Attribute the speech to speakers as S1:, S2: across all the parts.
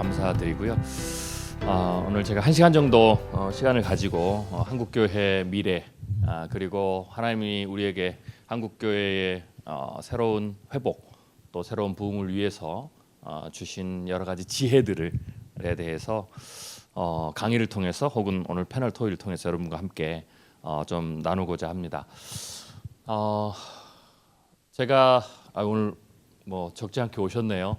S1: 감사드리고요. 오늘 제가 1시간 정도 시간을 가지고 한국교회 미래 그리고 하나님이 우리에게 한국교회의 새로운 회복 또 새로운 부흥을 위해서 주신 여러 가지 지혜들에 대해서 강의를 통해서 혹은 오늘 패널 토의를 통해서 여러분과 함께 좀 나누고자 합니다. 제가 오늘 뭐 적지 않게 오셨네요.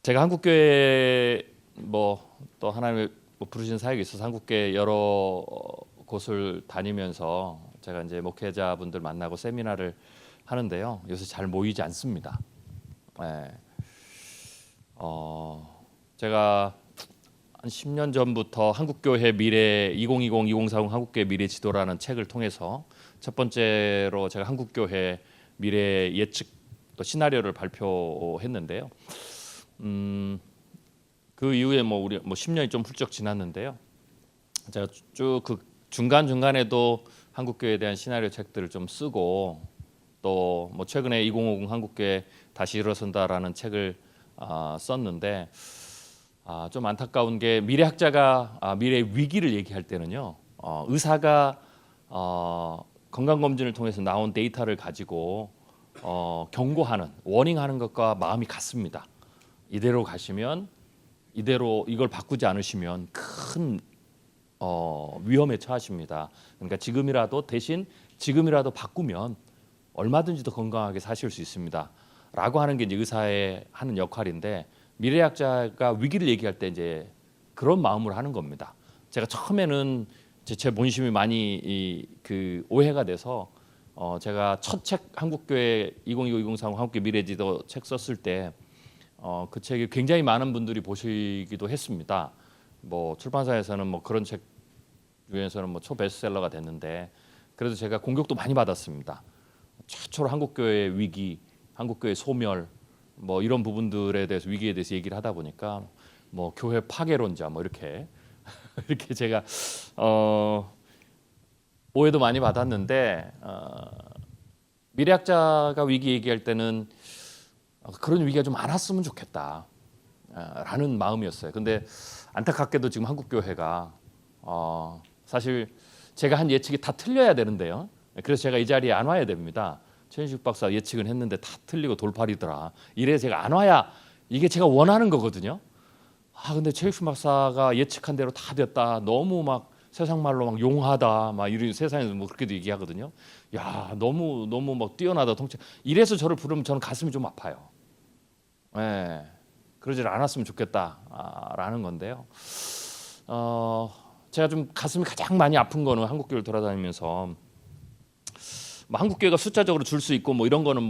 S1: 제가 한국교회 또 하나님의 부르신 사역이 있어서 한국교회 여러 곳을 다니면서 제가 이제 목회자분들 만나고 세미나를 하는데요. 요새 잘 모이지 않습니다. 네. 제가 한 10년 전부터 한국교회 미래 2020-2040 한국교회 미래 지도라는 책을 통해서 첫 번째로 제가 한국교회 미래 예측 또 시나리오를 발표했는데요. 그 이후에 우리 10년이 좀 훌쩍 지났는데요. 제가 쭉 그 중간중간에도 한국교회에 대한 시나리오 책들을 좀 쓰고 또 최근에 2050 한국교회 다시 일어선다라는 책을 썼는데 좀 안타까운 게 미래학자가 미래의 위기를 얘기할 때는요. 의사가 건강검진을 통해서 나온 데이터를 가지고 경고하는 워닝하는 것과 마음이 같습니다. 이대로 가시면 이대로 이걸 바꾸지 않으시면 큰 위험에 처하십니다. 그러니까 지금이라도 바꾸면 얼마든지 더 건강하게 사실 수 있습니다. 라고 하는 게 이제 의사의 하는 역할인데 미래학자가 위기를 얘기할 때 이제 그런 마음으로 하는 겁니다. 제가 처음에는 제 본심이 많이 그 오해가 돼서 제가 첫 책 한국교회 2025-2030 한국교회 미래지도 책 썼을 때 그 책이 굉장히 많은 분들이 보시기도 했습니다. 출판사에서는 그런 책 중에서는 초베스트셀러가 됐는데 그래도 제가 공격도 많이 받았습니다. 최초로 한국교회의 위기, 한국교회 소멸 이런 부분들에 대해서 위기에 대해서 얘기를 하다 보니까 교회 파괴론자 이렇게 이렇게 제가 오해도 많이 받았는데 미래학자가 위기 얘기할 때는 그런 위기가 좀 안 왔으면 좋겠다 라는 마음이었어요. 근데 안타깝게도 지금 한국교회가 사실 제가 한 예측이 다 틀려야 되는데요. 그래서 제가 이 자리에 안 와야 됩니다. 최인식 박사 예측은 했는데 다 틀리고 돌팔이더라. 이래 제가 안 와야 이게 제가 원하는 거거든요. 근데 최인식 박사가 예측한 대로 다 됐다. 너무 세상 말로 용하다. 이런 세상에서 그렇게도 얘기하거든요. 야, 너무 뛰어나다 통치. 이래서 저를 부르면 저는 가슴이 좀 아파요. 네, 그러질 않았으면 좋겠다라는 건데요. 제가 좀 가슴이 가장 많이 아픈 거는 한국교회를 돌아다니면서 한국교회가 숫자적으로 줄 수 있고 이런 거는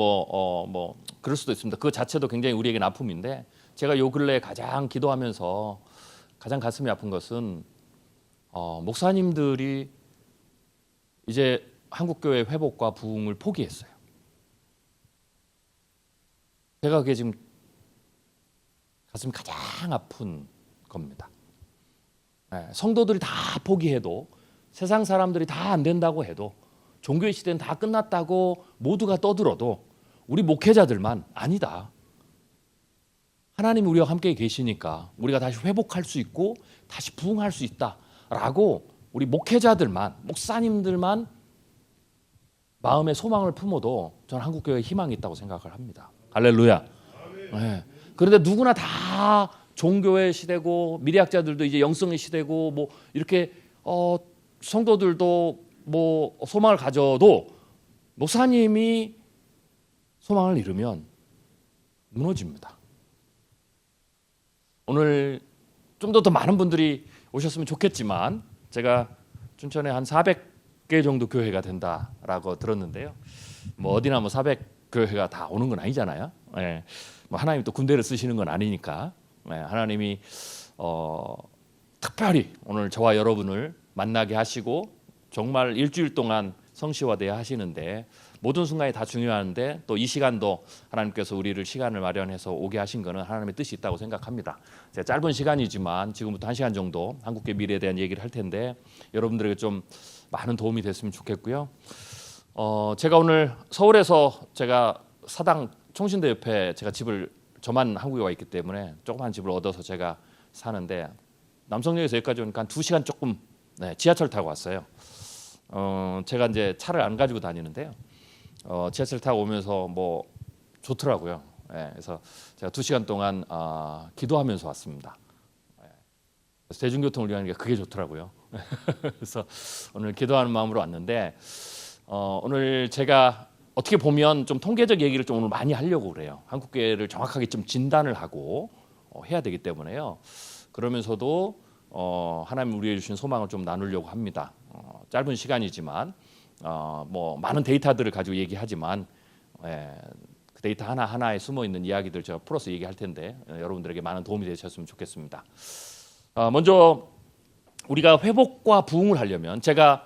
S1: 그럴 수도 있습니다. 그 자체도 굉장히 우리에게는 아픔인데 제가 요 근래에 가장 기도하면서 가장 가슴이 아픈 것은 목사님들이 이제 한국교회 회복과 부흥을 포기했어요. 제가 그게 지금 가슴이 가장 아픈 겁니다. 성도들이 다 포기해도 세상 사람들이 다 안 된다고 해도 종교의 시대는 다 끝났다고 모두가 떠들어도 우리 목회자들만 아니다. 하나님이 우리와 함께 계시니까 우리가 다시 회복할 수 있고 다시 부흥할 수 있다라고 우리 목회자들만 목사님들만 마음의 소망을 품어도 저는 한국교회에 희망이 있다고 생각을 합니다. 할렐루야. 네. 그런데 누구나 다 종교의 시대고 미래학자들도 이제 영성의 시대고 이렇게 성도들도 소망을 가져도 목사님이 소망을 잃으면 무너집니다. 오늘 좀 더 많은 분들이 오셨으면 좋겠지만 제가 춘천에 한 400개 정도 교회가 된다라고 들었는데요. 어디나 400교회가 다 오는 건 아니잖아요. 네. 하나님이 또 군대를 쓰시는 건 아니니까 하나님이 특별히 오늘 저와 여러분을 만나게 하시고 정말 일주일 동안 성시화되어 하시는데 모든 순간이 다 중요한데 또 이 시간도 하나님께서 우리를 시간을 마련해서 오게 하신 것은 하나님의 뜻이 있다고 생각합니다. 제가 짧은 시간이지만 지금부터 1시간 정도 한국교회 미래에 대한 얘기를 할 텐데 여러분들에게 좀 많은 도움이 됐으면 좋겠고요. 제가 오늘 서울에서 제가 사당 총신대 옆에 제가 집을 저만 한국에 와 있기 때문에 조그만 집을 얻어서 제가 사는데 남성역에서 여기까지 오니까 한 2시간 조금 지하철 타고 왔어요. 제가 이제 차를 안 가지고 다니는데요. 지하철 타고 오면서 뭐 좋더라고요. 그래서 제가 2시간 동안 기도하면서 왔습니다. 그래서 대중교통을 이용하는 게 그게 좋더라고요. 그래서 오늘 기도하는 마음으로 왔는데 오늘 제가 어떻게 보면 좀 통계적 얘기를 좀 오늘 많이 하려고 그래요. 한국교회를 정확하게 좀 진단을 하고 해야 되기 때문에요. 그러면서도 하나님 우리에게 주신 소망을 좀 나누려고 합니다. 짧은 시간이지만 뭐 많은 데이터들을 가지고 얘기하지만 그 데이터 하나하나에 숨어 있는 이야기들 제가 풀어서 얘기할 텐데 여러분들에게 많은 도움이 되셨으면 좋겠습니다. 먼저 우리가 회복과 부흥을 하려면 제가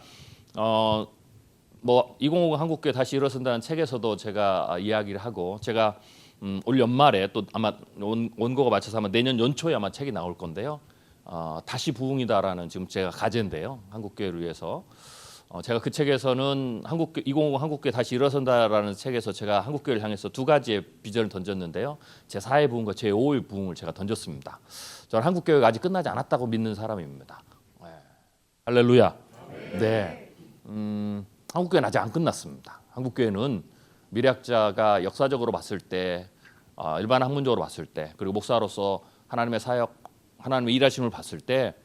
S1: 뭐 2050 한국교회 다시 일어선다는 책에서도 제가 이야기를 하고 제가 올 연말에 또 아마 원고가 맞춰서 아마 내년 연초에 아마 책이 나올 건데요. 다시 부흥이다라는 지금 제가 과제인데요. 한국교회를 위해서 제가 그 책에서는 2050 한국교회 다시 일어선다라는 책에서 제가 한국교회를 향해서 두 가지의 비전을 던졌는데요. 제4의 부흥과 제5의 부흥을 제가 던졌습니다. 저는 한국교회가 아직 끝나지 않았다고 믿는 사람입니다. 할렐루야. 네. 한국교회는 아직 안 끝났습니다. 한국교회는 미래학자가 역사적으로 봤을 때 일반 학문적으로 봤을 때 그리고 목사로서 하나님의 사역 하나님의 일하심을 봤을 때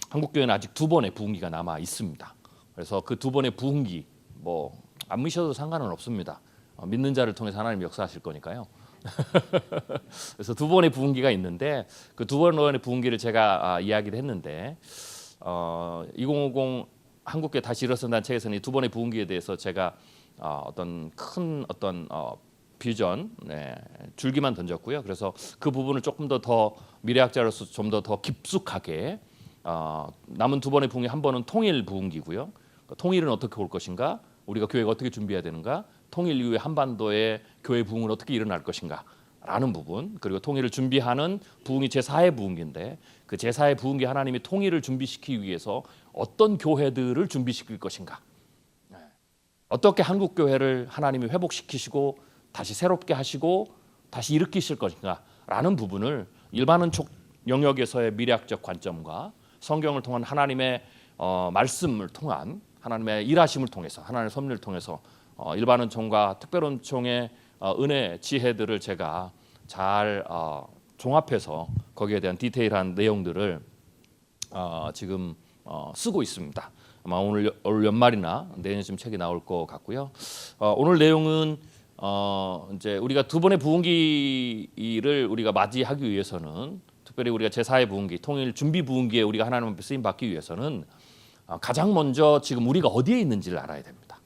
S1: 한국교회는 아직 2번의 부흥기가 남아 있습니다. 그래서 그 2번의 부흥기 뭐 안 믿으셔도 상관은 없습니다. 믿는 자를 통해서 하나님이 역사하실 거니까요. 그래서 2번의 부흥기가 있는데 그 2번의 부흥기를 제가 이야기를 했는데 2050 한국교회 다시 일어선다는 책에서는 이 2번의 부흥기에 대해서 제가 어떤 큰 비전 줄기만 던졌고요. 그래서 그 부분을 조금 더 미래학자로서 좀 더 깊숙하게 남은 2번의 부흥기 한 번은 통일 부흥기고요. 통일은 어떻게 올 것인가? 우리가 교회가 어떻게 준비해야 되는가? 통일 이후에 한반도의 교회 부흥은 어떻게 일어날 것인가? 라는 부분 그리고 통일을 준비하는 부흥이 제4의 부흥기인데 그 제4의 부흥기 하나님이 통일을 준비시키기 위해서 어떤 교회들을 준비시킬 것인가? 어떻게 한국교회를 하나님이 회복시키시고 다시 새롭게 하시고 다시 일으키실 것인가? 라는 부분을 일반은촉 영역에서의 미래학적 관점과 성경을 통한 하나님의 말씀을 통한 하나님의 일하심을 통해서 하나님의 섭리를 통해서 일반은총과 특별은총의 은혜 지혜들을 제가 잘 종합해서 거기에 대한 디테일한 내용들을 지금 쓰고 있습니다. 아마 올 연말이나 내년쯤 책이 나올 것 같고요. 오늘 내용은 이제 우리가 2번의 부흥기를 우리가 맞이하기 위해서는 특별히 우리가 제4의 부흥기, 통일 준비 부흥기에 우리가 하나님 앞에 쓰임 받기 위해서는 가장 먼저 지금 우리가 어디에 있는지를 알아야 됩니다.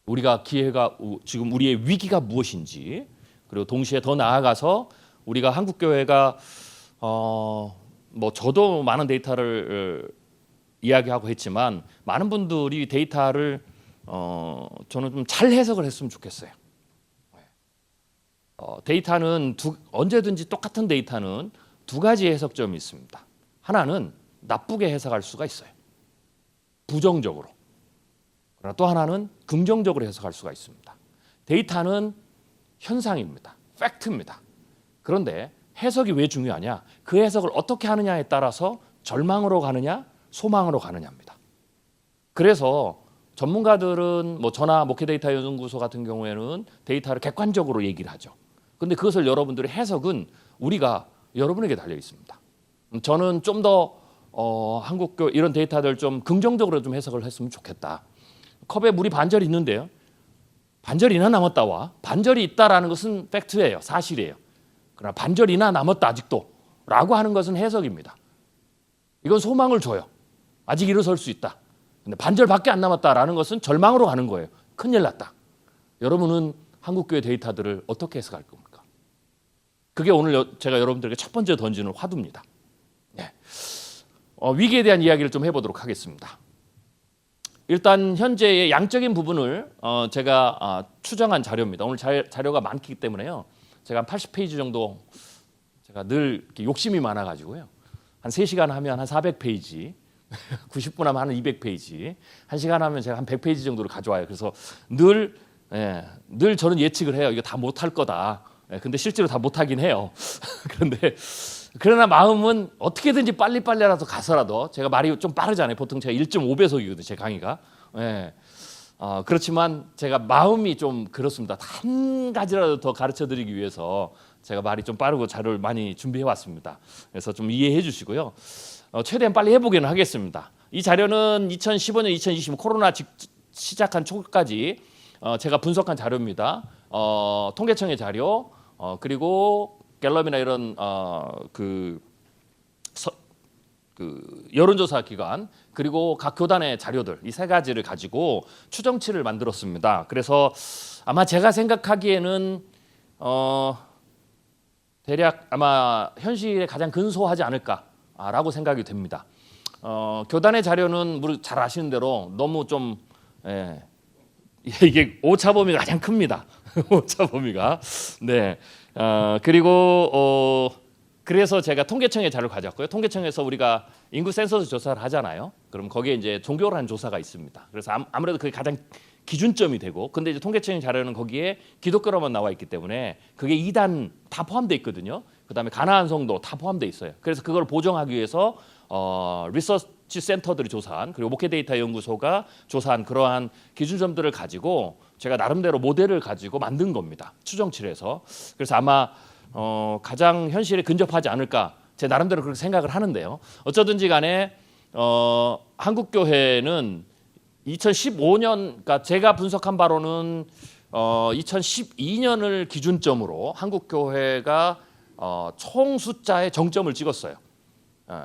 S1: 우리가 기회가 지금 우리의 위기가 무엇인지 그리고 동시에 더 나아가서 우리가 한국교회가 뭐 저도 많은 데이터를 이야기하고 했지만 많은 분들이 데이터를 저는 좀 잘 해석을 했으면 좋겠어요. 데이터는 언제든지 똑같은 데이터는 2가지 해석점이 있습니다. 하나는 나쁘게 해석할 수가 있어요. 부정적으로. 그러나 또 하나는 긍정적으로 해석할 수가 있습니다. 데이터는 현상입니다. 팩트입니다. 그런데 해석이 왜 중요하냐? 그 해석을 어떻게 하느냐에 따라서 절망으로 가느냐, 소망으로 가느냐입니다. 그래서 전문가들은 뭐 저나 목회데이터 연구소 같은 경우에는 데이터를 객관적으로 얘기를 하죠. 그런데 그것을 여러분들의 해석은 우리가 여러분에게 달려 있습니다. 저는 좀 더 한국교 이런 데이터들 좀 긍정적으로 좀 해석을 했으면 좋겠다. 컵에 물이 반절이 있는데요. 반절이나 남았다와 반절이 있다라는 것은 팩트예요. 사실이에요. 그러나 반절이나 남았다 아직도 라고 하는 것은 해석입니다. 이건 소망을 줘요. 아직 일어설 수 있다. 근데 반절밖에 안 남았다라는 것은 절망으로 가는 거예요. 큰일 났다. 여러분은 한국교회 데이터들을 어떻게 해석할 겁니까? 그게 오늘 제가 여러분들에게 첫 번째 던지는 화두입니다. 네. 위기에 대한 이야기를 좀 해보도록 하겠습니다. 일단 현재의 양적인 부분을 제가 추정한 자료입니다. 오늘 자료가 많기 때문에요. 제가 한 80페이지 정도 제가 늘 욕심이 많아가지고요. 한 3시간 하면 한 400페이지, 90분 하면 한 200페이지, 1시간 하면 제가 한 100페이지 정도를 가져와요. 그래서 늘 저는 예측을 해요. 이거 다 못할 거다. 근데 실제로 다 못하긴 해요. 그런데 그러나 마음은 어떻게든지 빨리빨리라도 가서라도, 제가 말이 좀 빠르잖아요. 보통 제가 1.5배속이거든요. 제 강의가. 예. 그렇지만 제가 마음이 좀 그렇습니다. 한 가지라도 더 가르쳐드리기 위해서 제가 말이 좀 빠르고 자료를 많이 준비해 왔습니다. 그래서 좀 이해해 주시고요. 최대한 빨리 해보기는 하겠습니다. 이 자료는 2015년, 2020 코로나 시작한 초까지 제가 분석한 자료입니다. 통계청의 자료, 그리고 갤럽이나 이런 그 여론조사 기관, 그리고 각 교단의 자료들, 이 세 가지를 가지고 추정치를 만들었습니다. 그래서 아마 제가 생각하기에는 대략 아마 현실에 가장 근소하지 않을까라고 생각이 됩니다. 교단의 자료는 잘 아시는 대로 너무 좀 이게 오차 범위가 가장 큽니다. 오차 범위가. 네. 그리고 그래서 제가 통계청의 자료를 가져왔고요. 통계청에서 우리가 인구 센서스 조사를 하잖아요. 그럼 거기에 이제 종교를 한 조사가 있습니다. 그래서 아무래도 그게 가장 기준점이 되고, 근데 이제 통계청의 자료는 거기에 기독교로만 나와 있기 때문에 그게 2단 다 포함되어 있거든요. 그다음에 가나안 성도 다 포함되어 있어요. 그래서 그걸 보정하기 위해서 리서치 센터들이 조사한, 그리고 목회 데이터 연구소가 조사한 그러한 기준점들을 가지고 제가 나름대로 모델을 가지고 만든 겁니다. 추정치를 해서. 그래서 아마 가장 현실에 근접하지 않을까, 제 나름대로 그렇게 생각을 하는데요. 어쩌든지 간에 한국교회는 2015년, 그러니까 제가 분석한 바로는 2012년을 기준점으로 한국교회가 총 숫자의 정점을 찍었어요.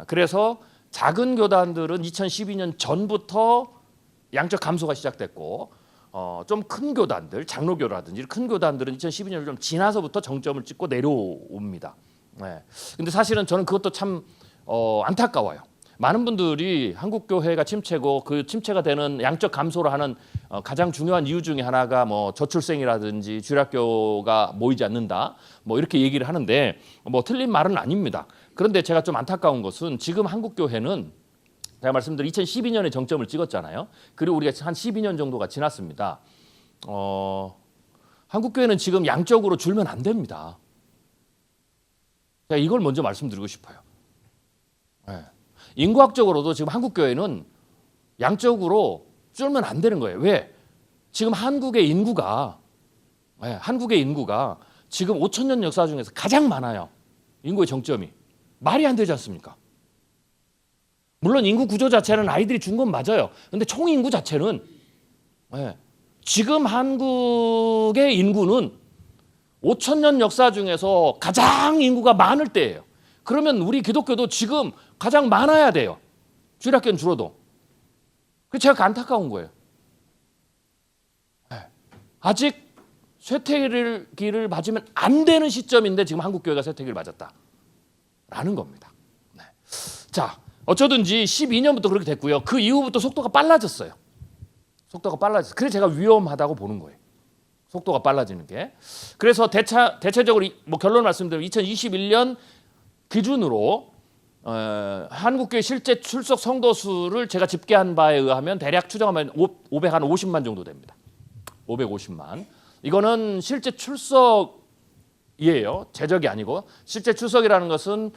S1: 그래서 작은 교단들은 2012년 전부터 양적 감소가 시작됐고, 좀 큰 교단들, 장로교라든지 큰 교단들은 2012년을 좀 지나서부터 정점을 찍고 내려옵니다. 근데 사실은 저는 그것도 참 안타까워요. 많은 분들이 한국교회가 침체고, 그 침체가 되는 양적 감소를 하는 가장 중요한 이유 중에 하나가 뭐 저출생이라든지 주일학교가 모이지 않는다, 뭐 이렇게 얘기를 하는데 뭐 틀린 말은 아닙니다. 그런데 제가 좀 안타까운 것은 지금 한국교회는 제가 말씀드린 2012년에 정점을 찍었잖아요. 그리고 우리가 한 12년 정도가 지났습니다. 한국교회는 지금 양적으로 줄면 안 됩니다. 제가 이걸 먼저 말씀드리고 싶어요. 인구학적으로도 지금 한국교회는 양적으로 줄면 안 되는 거예요. 왜? 지금 한국의 인구가 지금 5,000년 역사 중에서 가장 많아요. 인구의 정점이. 말이 안 되지 않습니까? 물론 인구 구조 자체는 아이들이 준 건 맞아요. 근데 총 인구 자체는 지금 한국의 인구는 5,000년 역사 중에서 가장 인구가 많을 때예요. 그러면 우리 기독교도 지금 가장 많아야 돼요. 주일학교는 줄어도. 그래서 제가 안타까운 거예요. 아직 쇠퇴기를 맞으면 안 되는 시점인데 지금 한국교회가 쇠퇴기를 맞았다라는 겁니다. 자, 어쩌든지 12년부터 그렇게 됐고요. 그 이후부터 속도가 빨라졌어요. 그래서 제가 위험하다고 보는 거예요. 속도가 빨라지는 게. 그래서 대체적으로 뭐 결론 말씀드리면 2021년 기준으로 한국교회 실제 출석 성도 수를 제가 집계한 바에 의하면 대략 추정하면 550만 정도 됩니다. 550만. 이거는 실제 출석이에요. 제적이 아니고. 실제 출석이라는 것은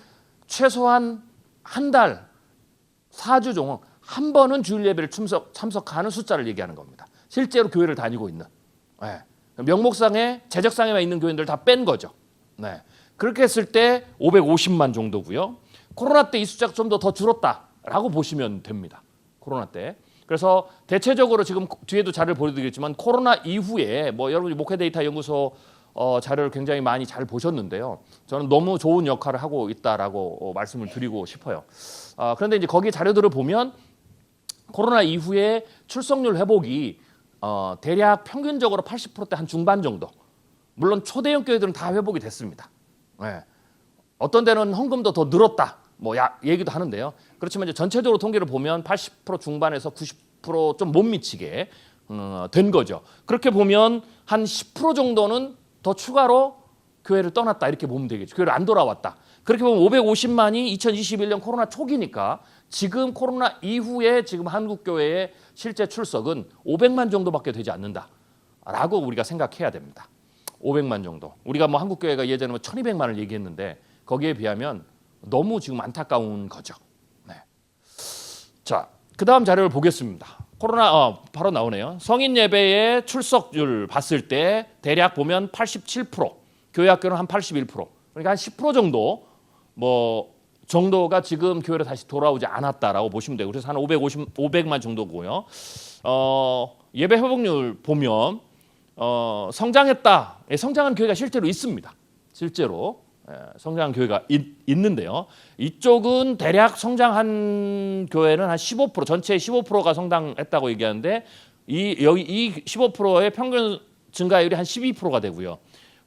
S1: 최소한 한 달, 4주 중 한 번은 주일 예배를 참석하는 숫자를 얘기하는 겁니다. 실제로 교회를 다니고 있는. 명목상에, 재적상에만 있는 교인들 다 뺀 거죠. 그렇게 했을 때 550만 정도고요. 코로나 때 이 숫자가 좀 더 줄었다라고 보시면 됩니다. 코로나 때. 그래서 대체적으로 지금 뒤에도 자료를 보여드리겠지만 코로나 이후에 뭐 여러분이 목회 데이터 연구소 자료를 굉장히 많이 잘 보셨는데요. 저는 너무 좋은 역할을 하고 있다라고 말씀을 드리고 싶어요. 그런데 이제 거기 자료들을 보면 코로나 이후에 출석률 회복이 대략 평균적으로 80%대 한 중반 정도. 물론 초대형 교회들은 다 회복이 됐습니다. 어떤 데는 헌금도 더 늘었다, 뭐 얘기도 하는데요. 그렇지만 이제 전체적으로 통계를 보면 80% 중반에서 90% 좀 못 미치게 된 거죠. 그렇게 보면 한 10% 정도는 더 추가로 교회를 떠났다 이렇게 보면 되겠죠. 교회를 안 돌아왔다. 그렇게 보면 550만이 2021년 코로나 초기니까 지금 코로나 이후에 지금 한국교회의 실제 출석은 500만 정도밖에 되지 않는다라고 우리가 생각해야 됩니다. 500만 정도. 우리가 뭐 한국교회가 예전에 뭐 1200만을 얘기했는데 거기에 비하면 너무 지금 안타까운 거죠. 네. 자, 그 다음 자료를 보겠습니다. 코로나 바로 나오네요. 성인 예배의 출석률 봤을 때 대략 보면 87%, 교회 학교는 한 81%. 그러니까 한 10% 정도 정도가 지금 교회로 다시 돌아오지 않았다라고 보시면 되고, 그래서 한 500만 정도고요. 예배 회복률 보면 성장했다. 성장한 교회가 실제로 있습니다. 실제로 성장한 교회가 있는데요. 이쪽은 대략 성장한 교회는 한 15%, 전체의 15%가 성장했다고 얘기하는데 이 15%의 평균 증가율이 한 12%가 되고요.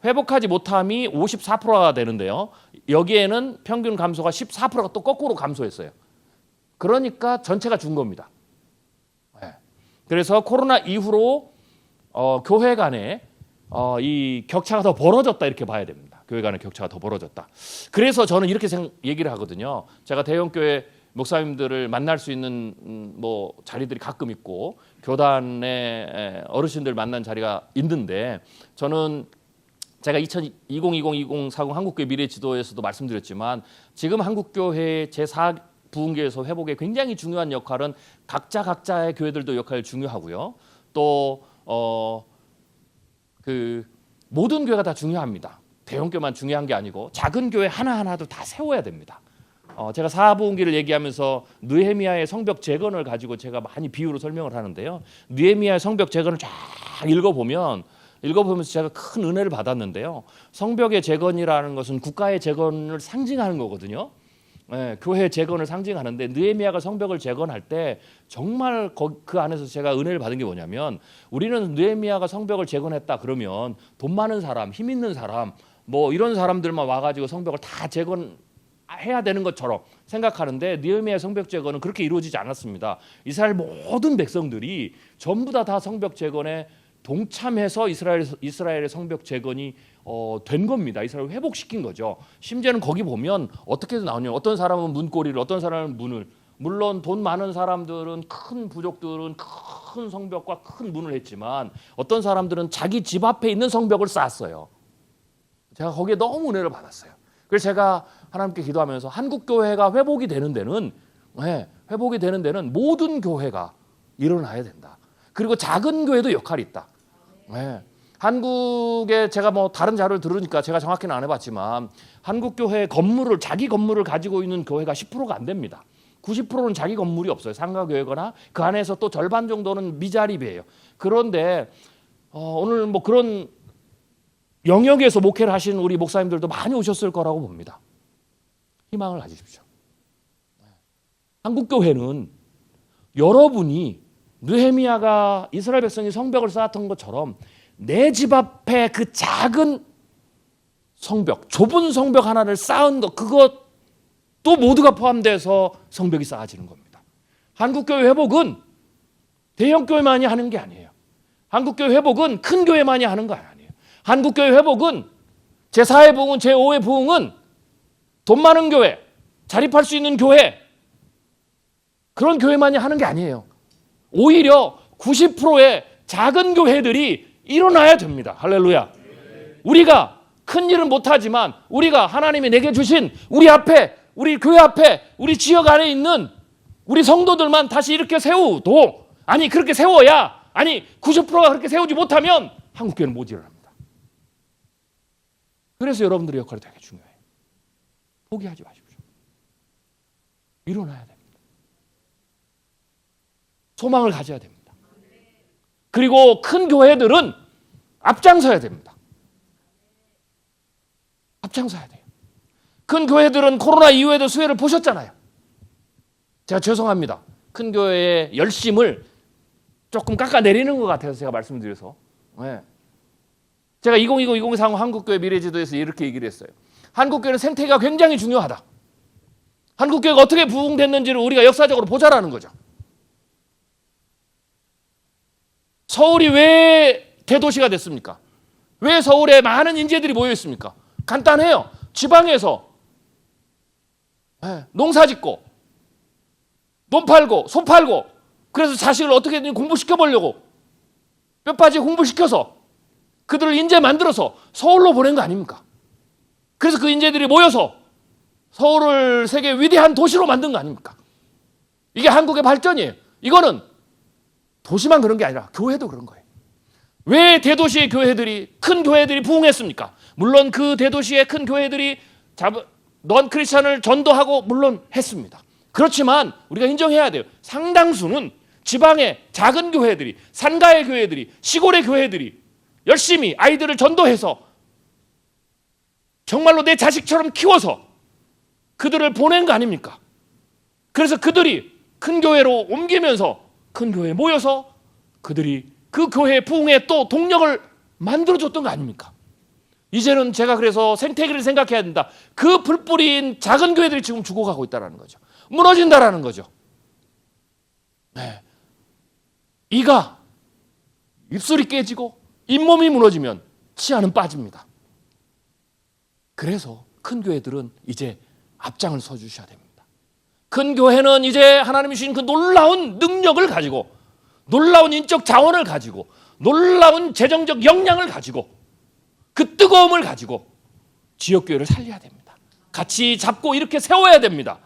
S1: 회복하지 못함이 54%가 되는데요. 여기에는 평균 감소가 14%가 또 거꾸로 감소했어요. 그러니까 전체가 준 겁니다. 그래서 코로나 이후로 교회 간에 이 격차가 더 벌어졌다 이렇게 봐야 됩니다. 교회 간의 격차가 더 벌어졌다. 그래서 저는 이렇게 얘기를 하거든요. 제가 대형교회 목사님들을 만날 수 있는 자리들이 가끔 있고 교단의 어르신들 만난 자리가 있는데, 저는 제가 2020-2040 한국교회 미래지도에서도 말씀드렸지만 지금 한국교회 제4부흥교회에서 회복에 굉장히 중요한 역할은 각자의 교회들도 역할이 중요하고요. 또 모든 교회가 다 중요합니다. 대형교회만 중요한 게 아니고 작은 교회 하나하나도 다 세워야 됩니다. 제가 사부흥기를 얘기하면서 느헤미야의 성벽 재건을 가지고 제가 많이 비유로 설명을 하는데요. 느헤미야의 성벽 재건을 쫙 읽어보면서 제가 큰 은혜를 받았는데요. 성벽의 재건이라는 것은 국가의 재건을 상징하는 거거든요. 교회의 재건을 상징하는데 느헤미야가 성벽을 재건할 때 정말 그 안에서 제가 은혜를 받은 게 뭐냐면, 우리는 느헤미야가 성벽을 재건했다 그러면 돈 많은 사람, 힘 있는 사람 이런 사람들만 와가지고 성벽을 다 재건해야 되는 것처럼 생각하는데, 느헤미야의 성벽 재건은 그렇게 이루어지지 않았습니다. 이스라엘 모든 백성들이 전부 다 성벽 재건에 동참해서 이스라엘의 성벽 재건이 된 겁니다. 이스라엘을 회복시킨 거죠. 심지어는 거기 보면 어떻게 나오냐면 어떤 사람은 문고리를, 어떤 사람은 문을, 물론 돈 많은 사람들은, 큰 부족들은 큰 성벽과 큰 문을 했지만 어떤 사람들은 자기 집 앞에 있는 성벽을 쌓았어요. 제가 거기에 너무 은혜를 받았어요. 그래서 제가 하나님께 기도하면서 한국교회가 회복이 되는 데는 모든 교회가 일어나야 된다. 그리고 작은 교회도 역할이 있다. 한국에 제가 다른 자료를 들으니까 제가 정확히는 안 해봤지만 한국 교회 자기 건물을 가지고 있는 교회가 10%가 안 됩니다. 90%는 자기 건물이 없어요. 상가교회거나 그 안에서 또 절반 정도는 미자립이에요. 그런데 오늘 그런 영역에서 목회를 하시는 우리 목사님들도 많이 오셨을 거라고 봅니다. 희망을 가지십시오. 한국 교회는 여러분이 느헤미야가 이스라엘 백성이 성벽을 쌓았던 것처럼 내 집 앞에 그 작은 성벽, 좁은 성벽 하나를 쌓은 것, 그것도 모두가 포함돼서 성벽이 쌓아지는 겁니다. 한국교회 회복은 대형교회만이 하는 게 아니에요. 한국교회 회복은 큰 교회만이 하는 거 아니에요. 한국교회 회복은 제4의 부흥은, 제5의 부흥은 돈 많은 교회, 자립할 수 있는 교회, 그런 교회만이 하는 게 아니에요. 오히려 90%의 작은 교회들이 일어나야 됩니다. 할렐루야. 우리가 큰 일은 못하지만 우리가 하나님이 내게 주신 우리 앞에, 우리 교회 앞에, 우리 지역 안에 있는 우리 성도들만 다시 이렇게 세우도, 그렇게 세워야, 90%가 그렇게 세우지 못하면 한국교회는 못 일어납니다. 그래서 여러분들의 역할이 되게 중요해요. 포기하지 마십시오. 일어나야 됩니다. 소망을 가져야 됩니다. 그리고 큰 교회들은 앞장서야 됩니다. 앞장서야 돼요. 큰 교회들은 코로나 이후에도 수혜를 보셨잖아요. 제가 죄송합니다. 큰 교회의 열심을 조금 깎아내리는 것 같아서 제가 말씀드려서. 제가 2020-2030 한국교회 미래지도에서 이렇게 얘기를 했어요. 한국교회는 생태계가 굉장히 중요하다. 한국교회가 어떻게 부흥됐는지를 우리가 역사적으로 보자라는 거죠. 서울이 왜 대도시가 됐습니까? 왜 서울에 많은 인재들이 모여 있습니까? 간단해요. 지방에서 농사 짓고 논 팔고 소 팔고, 그래서 자식을 어떻게든 공부시켜 보려고 뼈 빠지게 공부시켜서 그들을 인재 만들어서 서울로 보낸 거 아닙니까? 그래서 그 인재들이 모여서 서울을 세계 위대한 도시로 만든 거 아닙니까? 이게 한국의 발전이에요. 이거는 도시만 그런 게 아니라 교회도 그런 거예요. 왜 대도시의 교회들이, 큰 교회들이 부흥했습니까? 물론 그 대도시의 큰 교회들이 넌 크리스찬을 전도하고 물론 했습니다. 그렇지만 우리가 인정해야 돼요. 상당수는 지방의 작은 교회들이, 산가의 교회들이, 시골의 교회들이 열심히 아이들을 전도해서 정말로 내 자식처럼 키워서 그들을 보낸 거 아닙니까? 그래서 그들이 큰 교회로 옮기면서 큰 교회에 모여서 그들이 그 교회의 부흥에 또 동력을 만들어줬던 거 아닙니까? 이제는 제가 그래서 생태계를 생각해야 된다. 그 불뿌린 작은 교회들이 지금 죽어가고 있다는 거죠. 무너진다라는 거죠. 네. 이가 입술이 깨지고 잇몸이 무너지면 치아는 빠집니다. 그래서 큰 교회들은 이제 앞장을 서주셔야 됩니다. 큰 교회는 이제 하나님이 주신 그 놀라운 능력을 가지고, 놀라운 인적 자원을 가지고, 놀라운 재정적 역량을 가지고, 그 뜨거움을 가지고 지역교회를 살려야 됩니다. 같이 잡고 이렇게 세워야 됩니다.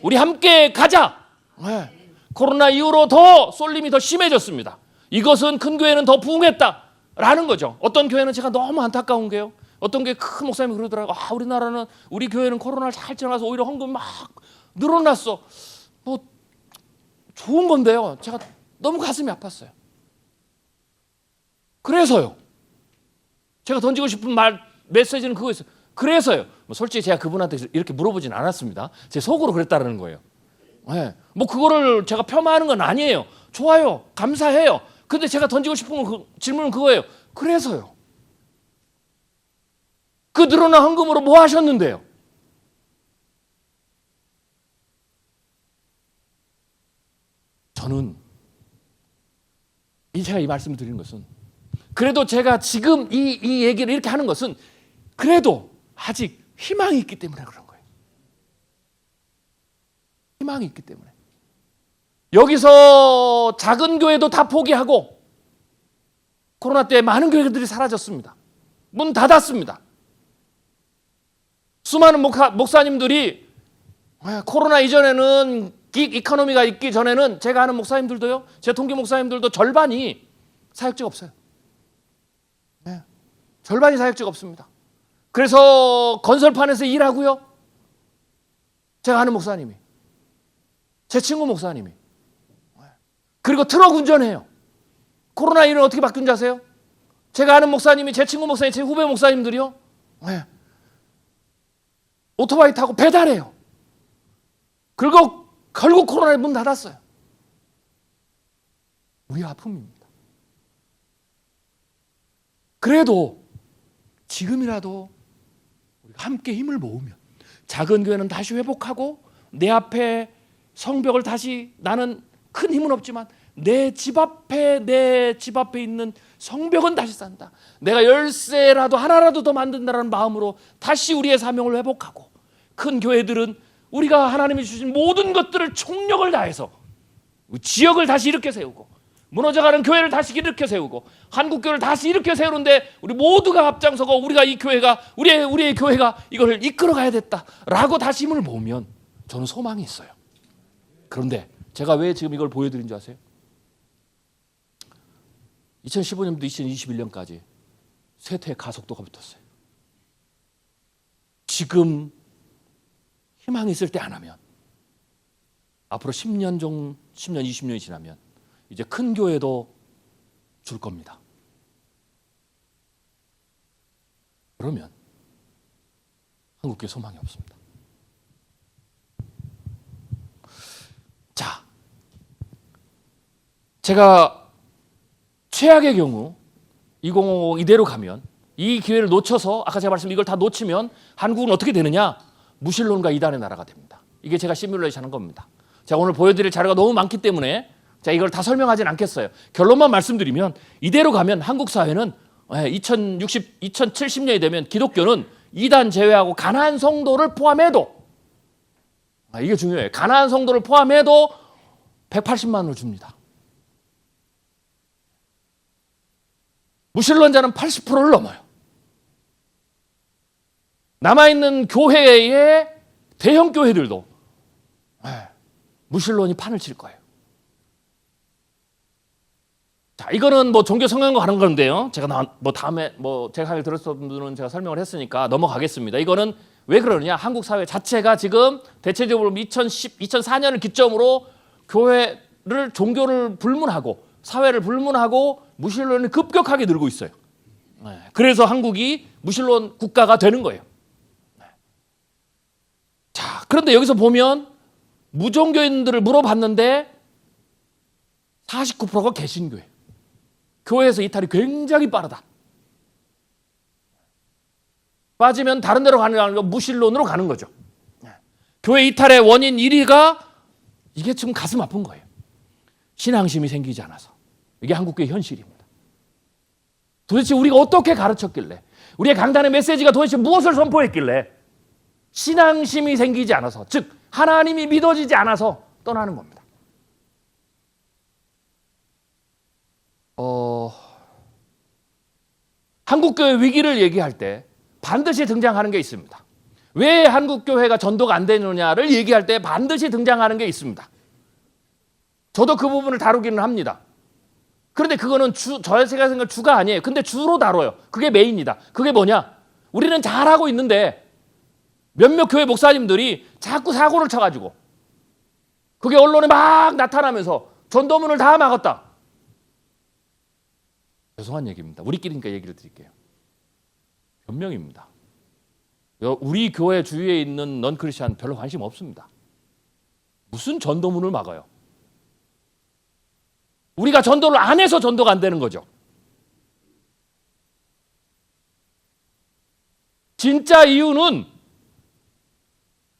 S1: 우리 함께 가자. 네. 코로나 이후로 더 쏠림이 더 심해졌습니다. 이것은 큰 교회는 더 부흥했다라는 거죠. 어떤 교회는 제가 너무 안타까운 게요, 어떤 교회 큰 목사님이 그러더라고요. 우리나라는, 우리 교회는 코로나를 잘 지나가서 오히려 헌금이 막 늘어났어. 뭐 좋은 건데요, 제가 너무 가슴이 아팠어요. 그래서요, 제가 던지고 싶은 메시지는 그거였어요. 그래서요. 솔직히 제가 그분한테 이렇게 물어보진 않았습니다. 제 속으로 그랬다는 거예요. 네. 뭐 그거를 제가 폄하하는 건 아니에요. 좋아요, 감사해요. 근데 제가 던지고 싶은 질문은 그거예요. 그래서요. 그 늘어난 헌금으로 뭐 하셨는데요? 저는 제가 이 말씀을 드리는 것은, 그래도 제가 지금 이 얘기를 이렇게 하는 것은 그래도 아직 희망이 있기 때문에 그런 거예요. 희망이 있기 때문에. 여기서 작은 교회도 다 포기하고, 코로나 때 많은 교회들이 사라졌습니다. 문 닫았습니다. 수많은 목사님들이, 코로나 이전에는 이코노미가 있기 전에는 제가 아는 목사님들도요, 제 동기 목사님들도 절반이 사역자가 없어요. 네. 절반이 사역자가 없습니다. 그래서 건설판에서 일하고요, 제가 아는 목사님이, 제 친구 목사님이, 그리고 트럭 운전해요. 코로나 이후는 어떻게 바뀐 줄 아세요? 제가 아는 목사님이, 제 친구 목사님, 제 후배 목사님들이요, 네, 오토바이 타고 배달해요. 그리고 결국 코로나에 문 닫았어요. 우리 아픔입니다. 그래도 지금이라도 우리가 함께 힘을 모으면 작은 교회는 다시 회복하고, 내 앞에 성벽을 다시, 나는 큰 힘은 없지만 내 집 앞에 있는 성벽은 다시 쌓는다. 내가 열쇠라도 하나라도 더 만든다는 마음으로 다시 우리의 사명을 회복하고, 큰 교회들은 우리가 하나님이 주신 모든 것들을 총력을 다해서 지역을 다시 일으켜 세우고, 무너져가는 교회를 다시 일으켜 세우고, 한국교회를 다시 일으켜 세우는데 우리 모두가 앞장서고, 우리가 이 교회가, 우리의 교회가 이걸 이끌어가야 됐다라고 다시 힘을 모으면 저는 소망이 있어요. 그런데 제가 왜 지금 이걸 보여드린 줄 아세요? 2015년부터 2021년까지 쇠퇴의 가속도가 붙었어요. 지금 희망이 있을 때 안 하면 앞으로 10년, 20년이 지나면 이제 큰 교회도 줄 겁니다. 그러면 한국교회 소망이 없습니다. 자, 제가 최악의 경우 2050 이대로 가면, 이 기회를 놓쳐서, 아까 제가 말씀드린 이걸 다 놓치면 한국은 어떻게 되느냐? 무신론과 이단의 나라가 됩니다. 이게 제가 시뮬레이션 한 겁니다. 제가 오늘 보여드릴 자료가 너무 많기 때문에 제가 이걸 다 설명하진 않겠어요. 결론만 말씀드리면, 이대로 가면 한국 사회는 2070년이 되면 기독교는 이단 제외하고 가나안 성도를 포함해도, 이게 중요해요. 가나안 성도를 포함해도 180만 원을 줍니다. 무신론자는 80%를 넘어요. 남아있는 교회의 대형 교회들도 무신론이 판을 칠 거예요. 자, 이거는 뭐 종교 성향과 가는 건데요. 제가 다음에 제가 강의 들었던 분들은 제가 설명을 했으니까 넘어가겠습니다. 이거는 왜 그러느냐? 한국 사회 자체가 지금 대체적으로 2004년을 기점으로 교회를 종교를 불문하고 사회를 불문하고 무신론이 급격하게 늘고 있어요. 그래서 한국이 무신론 국가가 되는 거예요. 자, 그런데 여기서 보면 무종교인들을 물어봤는데 49%가 개신교예요. 교회에서 이탈이 굉장히 빠르다. 빠지면 다른 데로 가는 게 아니라 무신론으로 가는 거죠. 교회 이탈의 원인 1위가 이게 지금 가슴 아픈 거예요. 신앙심이 생기지 않아서. 이게 한국교회 현실입니다. 도대체 우리가 어떻게 가르쳤길래, 우리의 강단의 메시지가 도대체 무엇을 선포했길래 신앙심이 생기지 않아서, 즉 하나님이 믿어지지 않아서 떠나는 겁니다. 한국교회 위기를 얘기할 때 반드시 등장하는 게 있습니다. 왜 한국교회가 전도가 안 되느냐를 얘기할 때 반드시 등장하는 게 있습니다. 저도 그 부분을 다루기는 합니다. 그런데 그거는 저의 생각은 주가 아니에요. 근데 주로 다뤄요. 그게 메인이다. 그게 뭐냐? 우리는 잘하고 있는데 몇몇 교회 목사님들이 자꾸 사고를 쳐가지고 그게 언론에 막 나타나면서 전도문을 다 막았다. 죄송한 얘기입니다. 우리끼리니까 얘기를 드릴게요. 변명입니다. 우리 교회 주위에 있는 넌 크리스찬 별로 관심 없습니다. 무슨 전도문을 막아요? 우리가 전도를 안 해서 전도가 안 되는 거죠. 진짜 이유는,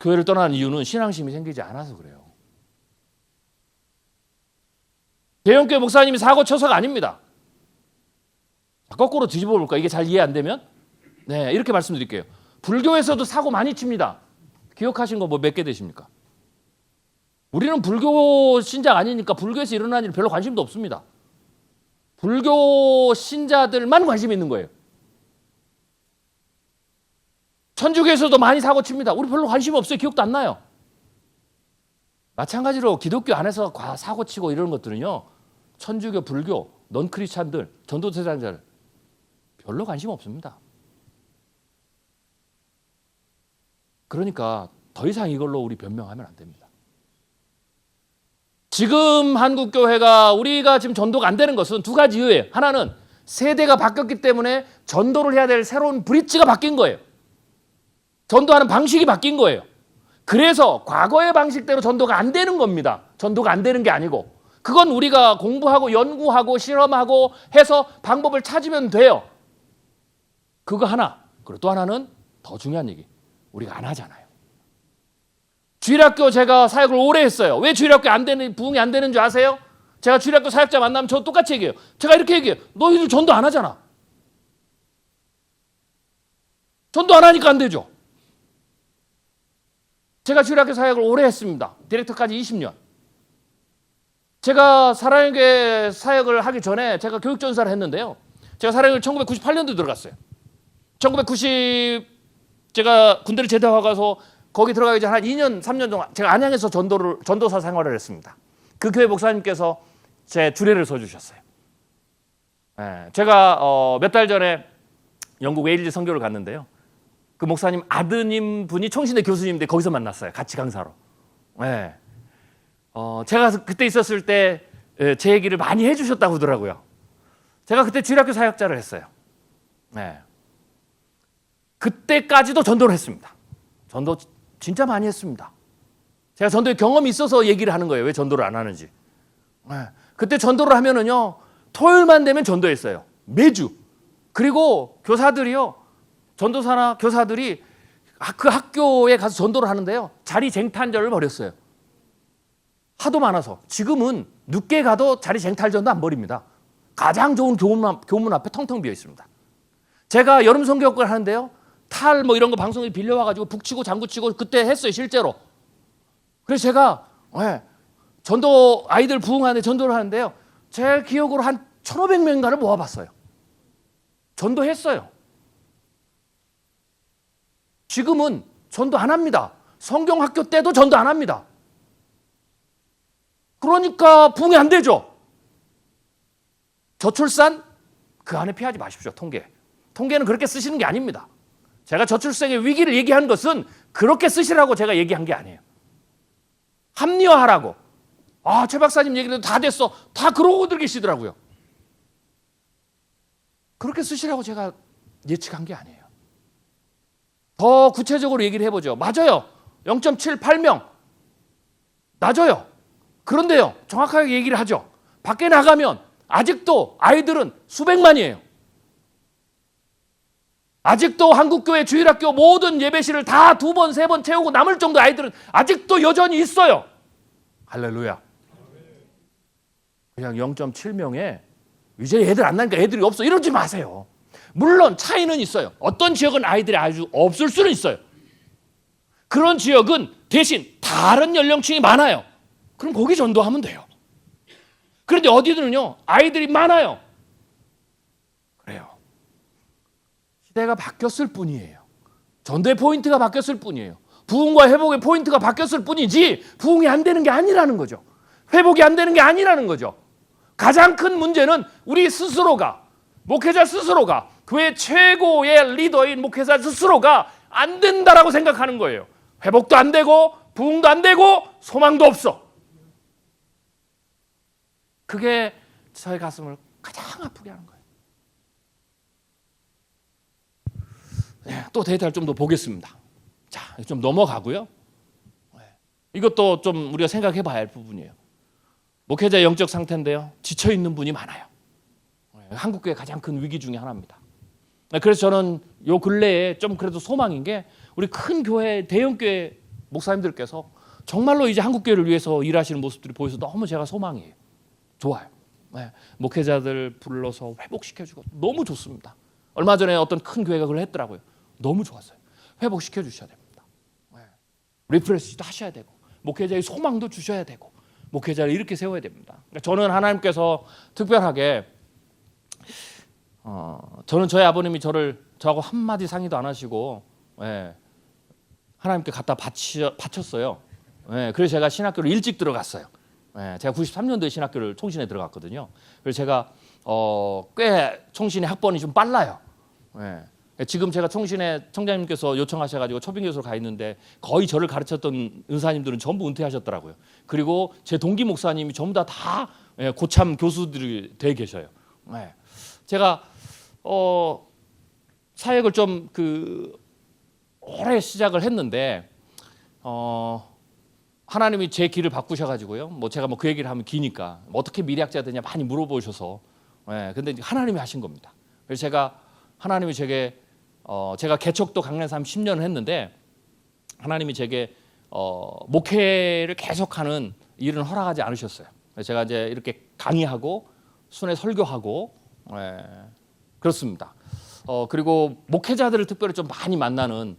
S1: 교회를 떠나는 이유는 신앙심이 생기지 않아서 그래요. 대형교회 목사님이 사고 쳐서가 아닙니다. 거꾸로 뒤집어 볼까? 이게 잘 이해 안 되면? 네, 이렇게 말씀드릴게요. 불교에서도 사고 많이 칩니다. 기억하신 거 몇 개 되십니까? 우리는 불교 신자가 아니니까 불교에서 일어난 일 별로 관심도 없습니다. 불교 신자들만 관심이 있는 거예요. 천주교에서도 많이 사고 칩니다. 우리 별로 관심 없어요. 기억도 안 나요. 마찬가지로 기독교 안에서 사고 치고 이런 것들은요, 천주교, 불교, 넌 크리스찬들, 전도 대상자들 별로 관심 없습니다. 그러니까 더 이상 이걸로 우리 변명하면 안 됩니다. 지금 한국교회가 우리가 지금 전도가 안 되는 것은 두 가지 이유예요. 하나는 세대가 바뀌었기 때문에 전도를 해야 될 새로운 브릿지가 바뀐 거예요. 전도하는 방식이 바뀐 거예요. 그래서 과거의 방식대로 전도가 안 되는 겁니다. 전도가 안 되는 게 아니고. 그건 우리가 공부하고 연구하고 실험하고 해서 방법을 찾으면 돼요. 그거 하나. 그리고 또 하나는 더 중요한 얘기. 우리가 안 하잖아요. 주일학교 제가 사역을 오래 했어요. 왜 주일학교 부흥이 안 되는 줄 아세요? 제가 주일학교 사역자 만나면 저 똑같이 얘기해요. 제가 이렇게 얘기해요. 너희들 전도 안 하잖아. 전도 안 하니까 안 되죠. 제가 주일학교 사역을 오래 했습니다. 디렉터까지 20년. 제가 사랑의 교회 사역을 하기 전에 제가 교육전사를 했는데요. 제가 사랑의 교회 1998년도에 들어갔어요. 제가 군대를 제대하고 가서 거기 들어가기 전 한 2년, 3년 동안 제가 안양에서 전도사 생활을 했습니다. 그 교회 목사님께서 제 주례를 서주셨어요. 제가 몇 달 전에 영국 웨일즈 선교를 갔는데요. 그 목사님 아드님 분이 총신대 교수님인데 거기서 만났어요. 같이 강사로. 제가 그때 있었을 때 제 얘기를 많이 해주셨다고 하더라고요. 제가 그때 주일학교 사역자를 했어요. 그때까지도 전도를 했습니다. 전도 진짜 많이 했습니다. 제가 전도에 경험이 있어서 얘기를 하는 거예요. 왜 전도를 안 하는지. 그때 전도를 하면은요, 토요일만 되면 전도했어요. 매주. 그리고 교사들이요, 전도사나 교사들이 그 학교에 가서 전도를 하는데요, 자리 쟁탈전을 벌였어요. 하도 많아서. 지금은 늦게 가도 자리 쟁탈전도 안 벌입니다. 가장 좋은 교문 앞에 텅텅 비어 있습니다. 제가 여름 성교학을 하는데요, 탈 이런 거 방송에 빌려와가지고 북치고 장구치고 그때 했어요, 실제로. 그래서 제가 전도 아이들 부흥하는데 전도를 하는데요, 제 기억으로 한 1,500명가를 모아봤어요. 전도했어요. 지금은 전도 안 합니다. 성경학교 때도 전도 안 합니다. 그러니까 부흥이 안 되죠. 저출산 그 안에 피하지 마십시오. 통계는 그렇게 쓰시는 게 아닙니다. 제가 저출생의 위기를 얘기한 것은 그렇게 쓰시라고 제가 얘기한 게 아니에요. 합리화하라고. 최 박사님 얘기도 다 됐어. 다 그러고들 계시더라고요. 그렇게 쓰시라고 제가 예측한 게 아니에요. 더 구체적으로 얘기를 해보죠. 맞아요. 0.78명. 낮아요. 그런데요. 정확하게 얘기를 하죠. 밖에 나가면 아직도 아이들은 수백만이에요. 아직도 한국교회 주일학교 모든 예배실을 다 2번, 3번 채우고 남을 정도 아이들은 아직도 여전히 있어요. 할렐루야. 그냥 0.7명에 이제 애들 안 나니까 애들이 없어 이러지 마세요. 물론 차이는 있어요. 어떤 지역은 아이들이 아주 없을 수는 있어요. 그런 지역은 대신 다른 연령층이 많아요. 그럼 거기 전도하면 돼요. 그런데 어디들은요 아이들이 많아요. 그래요. 시대가 바뀌었을 뿐이에요. 전도의 포인트가 바뀌었을 뿐이에요. 부흥과 회복의 포인트가 바뀌었을 뿐이지 부흥이 안 되는 게 아니라는 거죠. 회복이 안 되는 게 아니라는 거죠. 가장 큰 문제는 우리 스스로가, 목회자 스스로가, 교회 최고의 리더인 목회자 스스로가 안 된다라고 생각하는 거예요. 회복도 안 되고 부흥도 안 되고 소망도 없어. 그게 저의 가슴을 가장 아프게 하는 거예요. 또 데이터를 좀 더 보겠습니다. 자, 좀 넘어가고요. 이것도 좀 우리가 생각해 봐야 할 부분이에요. 목회자의 영적 상태인데요. 지쳐있는 분이 많아요. 한국교회 가장 큰 위기 중에 하나입니다. 그래서 저는 요 근래에 좀 그래도 소망인 게 우리 큰 교회, 대형교회 목사님들께서 정말로 이제 한국교회를 위해서 일하시는 모습들이 보여서 너무 제가 소망이에요. 좋아요. 목회자들 불러서 회복시켜주고 너무 좋습니다. 얼마 전에 어떤 큰 교회가 그걸 했더라고요. 너무 좋았어요. 회복시켜 주셔야 됩니다. 리프레시도 하셔야 되고 목회자의 소망도 주셔야 되고 목회자를 이렇게 세워야 됩니다. 저는 하나님께서 특별하게 저는 저희 아버님이 저하고 한마디 상의도 안 하시고 하나님께 갖다 바쳤어요. 그래서 제가 신학교를 일찍 들어갔어요. 제가 93년도에 신학교를 총신에 들어갔거든요. 그래서 제가 꽤 총신의 학번이 좀 빨라요. 지금 제가 총신에 청장님께서 요청하셔가지고 초빙교수로 가 있는데 거의 저를 가르쳤던 은사님들은 전부 은퇴하셨더라고요. 그리고 제 동기 목사님이 전부 다 고참 교수들이 돼 계셔요. 제가 사역을 좀 오래 시작을 했는데 하나님이 제 길을 바꾸셔가지고요. 제가 그 얘기를 하면 기니까 어떻게 미래학자 되냐 많이 물어보셔서 근데 하나님이 하신 겁니다. 그래서 하나님이 제게 제가 개척도 강래삼 10년을 했는데 하나님이 제게 목회를 계속하는 일은 허락하지 않으셨어요. 그래서 제가 이제 이렇게 강의하고 순회 설교하고 그렇습니다. 그리고 목회자들을 특별히 좀 많이 만나는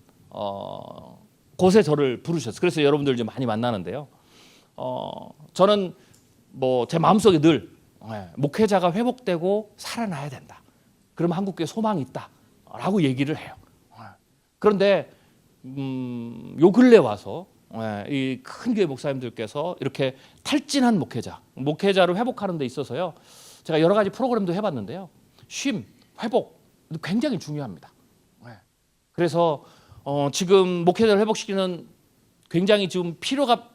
S1: 곳에 저를 부르셨어요. 그래서 여러분들 좀 많이 만나는데요. 저는 제 마음속에 늘 목회자가 회복되고 살아나야 된다. 그러면 한국교회 소망이 있다라고 얘기를 해요. 그런데 요 근래 와서 이 큰 교회 목사님들께서 이렇게 탈진한 목회자를 회복하는 데 있어서요. 제가 여러 가지 프로그램도 해봤는데요. 쉼, 회복 굉장히 중요합니다. 그래서 지금 목회자를 회복시키는 굉장히 지금 필요가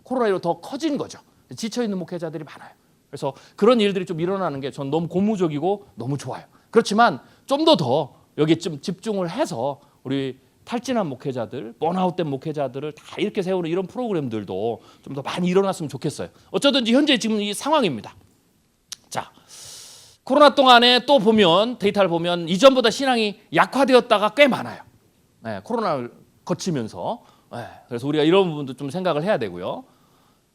S1: 코로나19로 더 커진 거죠. 지쳐있는 목회자들이 많아요. 그래서 그런 일들이 좀 일어나는 게 전 너무 고무적이고 너무 좋아요. 그렇지만 좀 더 여기 좀 집중을 해서 우리 탈진한 목회자들, 번아웃된 목회자들을 다 이렇게 세우는 이런 프로그램들도 좀 더 많이 일어났으면 좋겠어요. 어쩌든지 현재 지금 이 상황입니다. 자, 코로나 동안에 또 보면 데이터를 보면 이전보다 신앙이 약화되었다가 꽤 많아요. 코로나를 거치면서. 그래서 우리가 이런 부분도 좀 생각을 해야 되고요.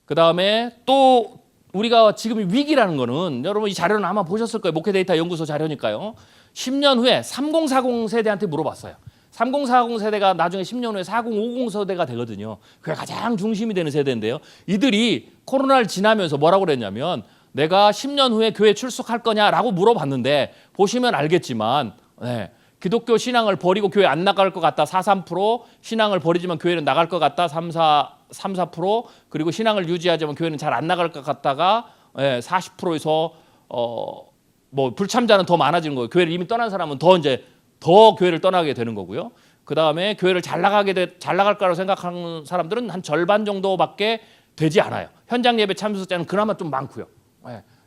S1: 그 다음에 또 우리가 지금 위기라는 거는 여러분 이 자료는 아마 보셨을 거예요. 목회 데이터 연구소 자료니까요. 10년 후에 3040 세대한테 물어봤어요. 3040 세대가 나중에 10년 후에 4050 세대가 되거든요. 그게 가장 중심이 되는 세대인데요. 이들이 코로나를 지나면서 뭐라고 그랬냐면 내가 10년 후에 교회 출석할 거냐라고 물어봤는데 보시면 알겠지만 네. 기독교 신앙을 버리고 교회 안 나갈 것 같다 4, 3%, 신앙을 버리지만 교회는 나갈 것 같다 3, 4%, 그리고 신앙을 유지하지만 교회는 잘 안 나갈 것 같다가 40%에서 뭐 불참자는 더 많아지는 거예요. 교회를 이미 떠난 사람은 더 교회를 떠나게 되는 거고요. 그 다음에 교회를 잘 나갈 거라고 생각하는 사람들은 한 절반 정도밖에 되지 않아요. 현장 예배 참석자는 그나마 좀 많고요.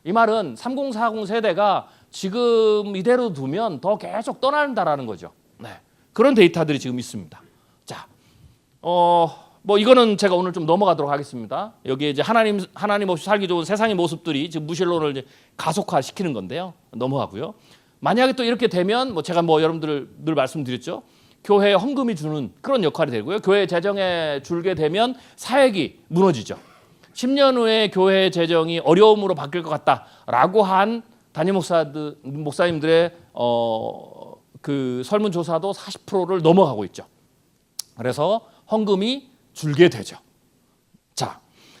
S1: 이 말은 3040 세대가 지금 이대로 두면 더 계속 떠난다라는 거죠. 네. 그런 데이터들이 지금 있습니다. 자, 뭐 이거는 제가 오늘 좀 넘어가도록 하겠습니다. 여기에 이제 하나님 없이 살기 좋은 세상의 모습들이 지금 무신론을 이제 가속화시키는 건데요. 넘어가고요. 만약에 또 이렇게 되면 뭐 제가 뭐 여러분들 늘 말씀드렸죠. 교회에 헌금이 주는 그런 역할이 되고요. 교회 재정에 줄게 되면 사역이 무너지죠. 10년 후에 교회 재정이 어려움으로 바뀔 것 같다라고 한 담임 목사님들의 그 설문조사도 40%를 넘어가고 있죠. 그래서 헌금이 줄게 되죠. 자,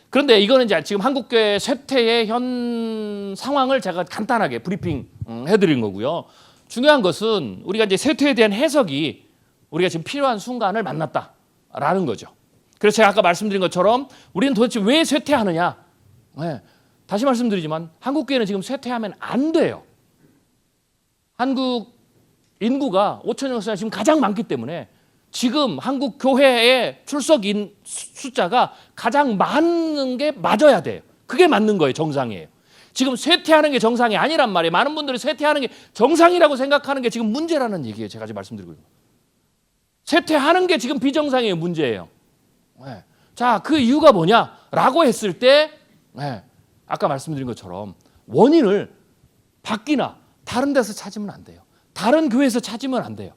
S1: 그런데 이거는 이제 지금 한국교회 쇠퇴의 현 상황을 제가 간단하게 브리핑 해드린 거고요. 중요한 것은 우리가 이제 쇠퇴에 대한 해석이 우리가 지금 필요한 순간을 만났다라는 거죠. 그래서 제가 아까 말씀드린 것처럼 우리는 도대체 왜 쇠퇴하느냐? 네. 다시 말씀드리지만 한국교회는 지금 쇠퇴하면 안 돼요. 한국 인구가 5천여 명이 지금 가장 많기 때문에 지금 한국 교회의 출석인 숫자가 가장 많은 게 맞아야 돼요. 그게 맞는 거예요. 정상이에요. 지금 쇠퇴하는 게 정상이 아니란 말이에요. 많은 분들이 쇠퇴하는 게 정상이라고 생각하는 게 지금 문제라는 얘기예요. 제가 지금 말씀드리고 있는 거예요. 쇠퇴하는 게 지금 비정상이에요. 문제예요. 네. 자, 그 이유가 뭐냐라고 했을 때 아까 말씀드린 것처럼 원인을 밖이나 다른 데서 찾으면 안 돼요. 다른 교회에서 찾으면 안 돼요.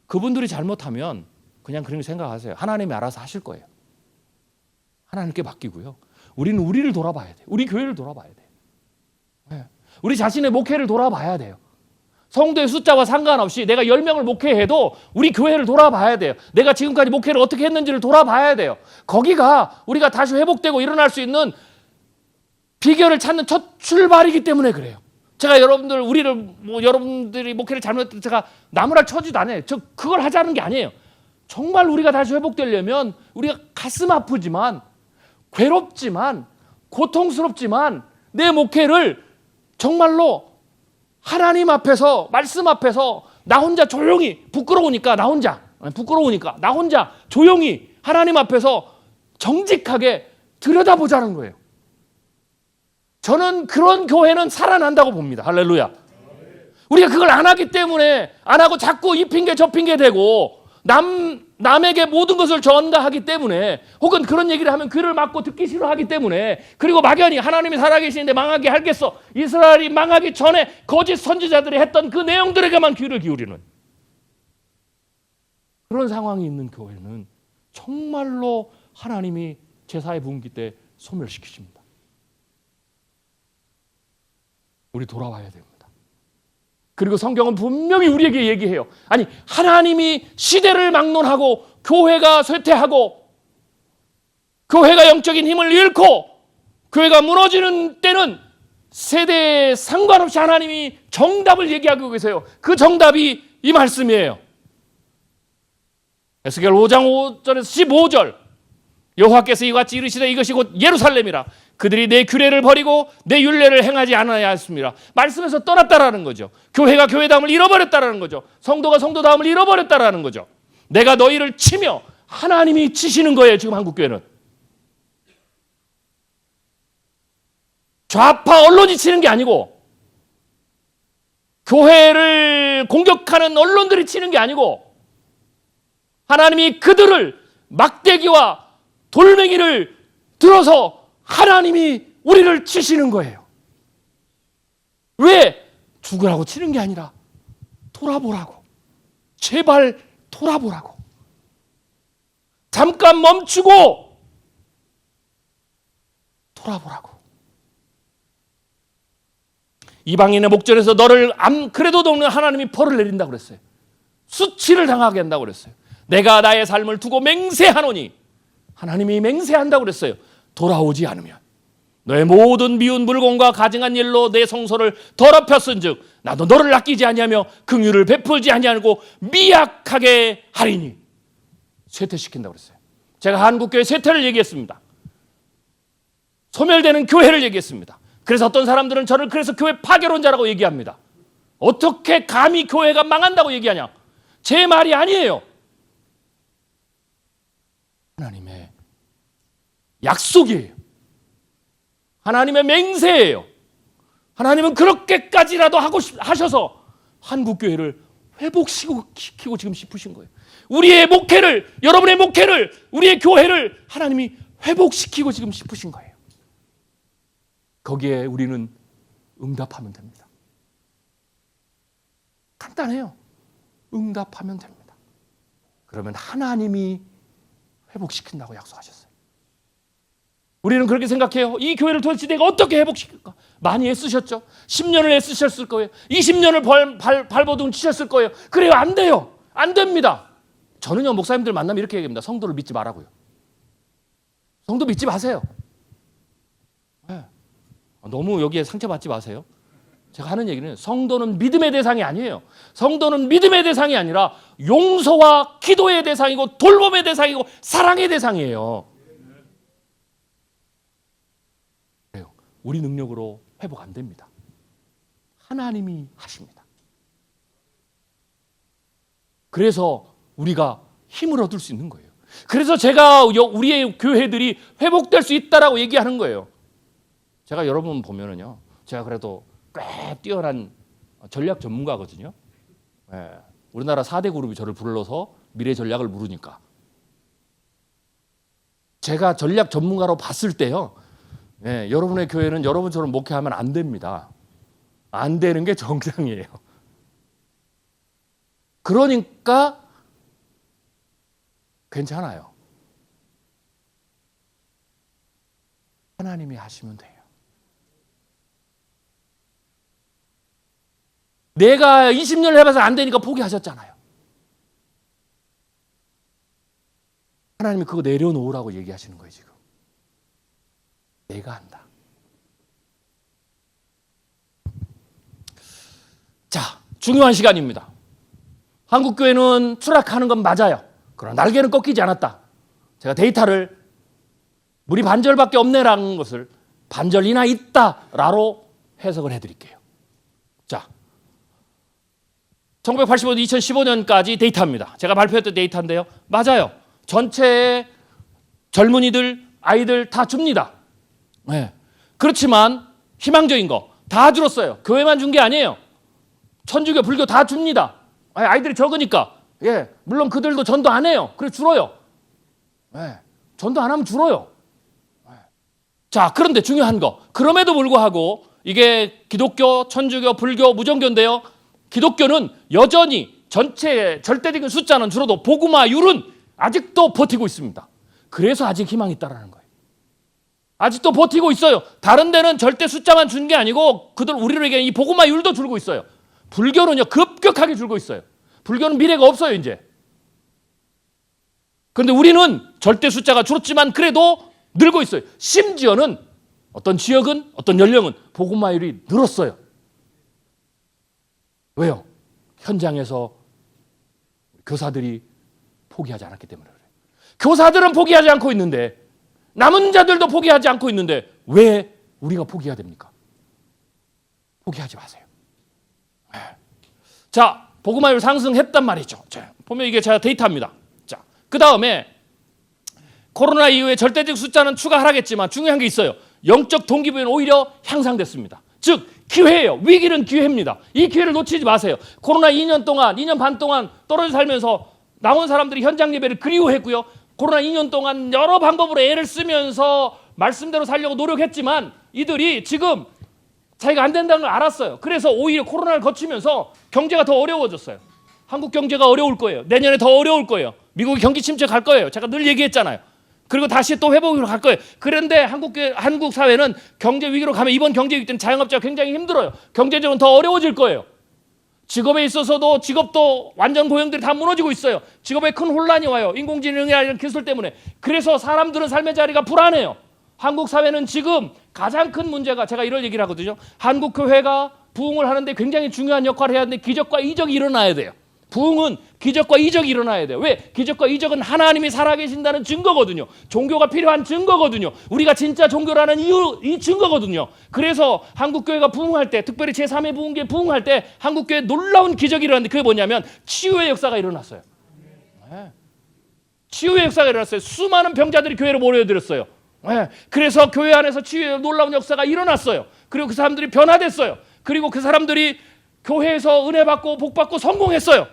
S1: 그분들이 잘못하면 그냥 그렇게 생각하세요. 하나님이 알아서 하실 거예요. 하나님께 맡기고요. 우리는 우리를 돌아봐야 돼요. 우리 교회를 돌아봐야 돼요. 우리 자신의 목회를 돌아봐야 돼요. 성도의 숫자와 상관없이 내가 10명을 목회해도 우리 교회를 돌아봐야 돼요. 내가 지금까지 목회를 어떻게 했는지를 돌아봐야 돼요. 거기가 우리가 다시 회복되고 일어날 수 있는 비결을 찾는 첫 출발이기 때문에 그래요. 제가 여러분들이 목회를 잘못했을 때 제가 나무랄 쳐지도 않아요. 저 그걸 하자는 게 아니에요. 정말 우리가 다시 회복되려면 우리가 가슴 아프지만 괴롭지만 고통스럽지만 내 목회를 정말로 하나님 앞에서 말씀 앞에서 나 혼자 조용히 부끄러우니까 나 혼자 조용히 하나님 앞에서 정직하게 들여다보자는 거예요. 저는 그런 교회는 살아난다고 봅니다. 할렐루야. 우리가 그걸 안 하기 때문에 안 하고 자꾸 이 핑계 저 핑계 대고 남에게 모든 것을 전가하기 때문에 혹은 그런 얘기를 하면 귀를 막고 듣기 싫어하기 때문에 그리고 막연히 하나님이 살아계시는데 망하게 하겠어. 이스라엘이 망하기 전에 거짓 선지자들이 했던 그 내용들에게만 귀를 기울이는 그런 상황이 있는 교회는 정말로 하나님이 제사의 부흥기 때 소멸시키십니다. 우리 돌아와야 됩니다. 그리고 성경은 분명히 우리에게 얘기해요. 아니, 하나님이 시대를 막론하고 교회가 쇠퇴하고 교회가 영적인 힘을 잃고 교회가 무너지는 때는 세대에 상관없이 하나님이 정답을 얘기하고 계세요. 그 정답이 이 말씀이에요. 에스겔 5장 5절에서 15절 여호와께서 이같이 이르시되 이것이 곧 예루살렘이라 그들이 내 규례를 버리고 내 율례를 행하지 않아야 했습니다. 말씀에서 떠났다라는 거죠. 교회가 교회다움을 잃어버렸다라는 거죠. 성도가 성도다움을 잃어버렸다라는 거죠. 내가 너희를 치며 하나님이 치시는 거예요. 지금 한국교회는. 좌파 언론이 치는 게 아니고 교회를 공격하는 언론들이 치는 게 아니고 하나님이 그들을 막대기와 돌멩이를 들어서 하나님이 우리를 치시는 거예요. 왜? 죽으라고 치는 게 아니라 돌아보라고. 제발 돌아보라고. 잠깐 멈추고 돌아보라고. 이방인의 목전에서 너를 그래도 너는 하나님이 벌을 내린다고 그랬어요. 수치를 당하게 한다고 그랬어요. 내가 나의 삶을 두고 맹세하노니 하나님이 맹세한다고 그랬어요. 돌아오지 않으면. 너의 모든 미운 물건과 가증한 일로 내 성소를 더럽혔은즉 나도 너를 아끼지 아니하며 긍휼을 베풀지 아니하고 미약하게 하리니. 쇠퇴시킨다고 그랬어요. 제가 한국교회 쇠퇴를 얘기했습니다. 소멸되는 교회를 얘기했습니다. 그래서 어떤 사람들은 저를 그래서 교회 파괴론자라고 얘기합니다. 어떻게 감히 교회가 망한다고 얘기하냐? 제 말이 아니에요. 하나님의 약속이에요. 하나님의 맹세예요. 하나님은 그렇게까지라도 하셔서 한국교회를 회복시키고 지금 싶으신 거예요. 우리의 목회를, 여러분의 목회를, 우리의 교회를 하나님이 회복시키고 지금 싶으신 거예요. 거기에 우리는 응답하면 됩니다. 간단해요. 응답하면 됩니다. 그러면 하나님이 회복시킨다고 약속하셨어요. 우리는 그렇게 생각해요. 이 교회를 도대체 내가 어떻게 회복시킬까? 많이 애쓰셨죠. 10년을 애쓰셨을 거예요. 20년을 발버둥 치셨을 거예요. 그래요, 안 돼요. 안 됩니다. 저는요, 목사님들 만나면 이렇게 얘기합니다. 성도를 믿지 말라고요. 성도 믿지 마세요. 네. 너무 여기에 상처받지 마세요. 제가 하는 얘기는 성도는 믿음의 대상이 아니에요. 성도는 믿음의 대상이 아니라 용서와 기도의 대상이고 돌봄의 대상이고 사랑의 대상이에요. 그래요. 우리 능력으로 회복 안 됩니다. 하나님이 하십니다. 그래서 우리가 힘을 얻을 수 있는 거예요. 그래서 제가 우리의 교회들이 회복될 수 있다라고 얘기하는 거예요. 제가 여러분 보면은요, 제가 그래도 꽤 뛰어난 전략 전문가거든요. 예, 우리나라 4대 그룹이 저를 불러서 미래 전략을 물으니까 제가 전략 전문가로 봤을 때요, 예, 여러분의 교회는 여러분처럼 목회하면 안 됩니다. 안 되는 게 정상이에요. 그러니까 괜찮아요. 하나님이 하시면 돼요. 내가 20년을 해봐서 안 되니까 포기하셨잖아요. 하나님이 그거 내려놓으라고 얘기하시는 거예요, 지금. 내가 한다. 자, 중요한 시간입니다. 한국교회는 추락하는 건 맞아요. 그러나 날개는 꺾이지 않았다. 제가 데이터를 물이 반절밖에 없네라는 것을 반절이나 있다라로 해석을 해드릴게요. 자, 1985년, 2015년까지 데이터입니다. 제가 발표했던 데이터인데요. 맞아요. 전체 젊은이들, 아이들 다 줍니다. 네. 그렇지만 희망적인 거 다 줄었어요. 교회만 준 게 아니에요. 천주교, 불교 다 줍니다. 아이들이 적으니까. 예, 물론 그들도 전도 안 해요. 그래서 줄어요. 예, 전도 안 하면 줄어요. 예. 자, 그런데 중요한 거. 그럼에도 불구하고 이게 기독교, 천주교, 불교, 무정교인데요. 기독교는 여전히 전체 절대적인 숫자는 줄어도 복음화율은 아직도 버티고 있습니다. 그래서 아직 희망이 있다는 거예요. 아직도 버티고 있어요. 다른 데는 절대 숫자만 준 게 아니고 우리에게 이 복음화율도 줄고 있어요. 불교는요, 급격하게 줄고 있어요. 불교는 미래가 없어요, 이제. 그런데 우리는 절대 숫자가 줄었지만 그래도 늘고 있어요. 심지어는 어떤 지역은, 어떤 연령은 복음화율이 늘었어요. 왜요? 현장에서 교사들이 포기하지 않았기 때문에 그래요. 교사들은 포기하지 않고 있는데, 남은 자들도 포기하지 않고 있는데 왜 우리가 포기해야 됩니까? 포기하지 마세요. 자, 복음화율 상승했단 말이죠. 자, 보면 이게 제가 데이터입니다. 자, 그 다음에 코로나 이후에 절대적 숫자는 추가 하락했지만 중요한 게 있어요. 영적 동기부여는 오히려 향상됐습니다. 즉 기회예요. 위기는 기회입니다. 이 기회를 놓치지 마세요. 코로나 2년 반 동안 떨어져 살면서 나온 사람들이 현장 예배를 그리워했고요. 코로나 2년 동안 여러 방법으로 애를 쓰면서 말씀대로 살려고 노력했지만 이들이 지금 자기가 안 된다는 걸 알았어요. 그래서 오히려 코로나를 거치면서 경제가 더 어려워졌어요. 한국 경제가 어려울 거예요. 내년에 더 어려울 거예요. 미국이 경기 침체 갈 거예요. 제가 늘 얘기했잖아요. 그리고 다시 또 회복으로 갈 거예요. 그런데 한국 사회는 경제 위기로 가면 이번 경제 위기 때는 자영업자가 굉장히 힘들어요. 경제적으로 더 어려워질 거예요. 직업에 있어서도 직업도 완전 고용들이 다 무너지고 있어요. 직업에 큰 혼란이 와요. 인공지능이나 이런 기술 때문에. 그래서 사람들은 삶의 자리가 불안해요. 한국 사회는 지금 가장 큰 문제가, 제가 이런 얘기를 하거든요. 한국 교회가 부흥을 하는데 굉장히 중요한 역할을 해야 하는데 기적과 이적이 일어나야 돼요. 부흥은 기적과 이적이 일어나야 돼요. 왜? 기적과 이적은 하나님이 살아계신다는 증거거든요. 종교가 필요한 증거거든요. 우리가 진짜 종교라는 이 증거거든요. 그래서 한국교회가 부흥할 때, 특별히 제3회 부흥교회 부흥할 때 한국교회에 놀라운 기적이 일어났는데 그게 뭐냐면 치유의 역사가 일어났어요. 네. 치유의 역사가 일어났어요. 수많은 병자들이 교회로 모여들었어요. 네. 그래서 교회 안에서 치유의 놀라운 역사가 일어났어요. 그리고 그 사람들이 변화됐어요. 그리고 그 사람들이 교회에서 은혜 받고 복 받고 성공했어요.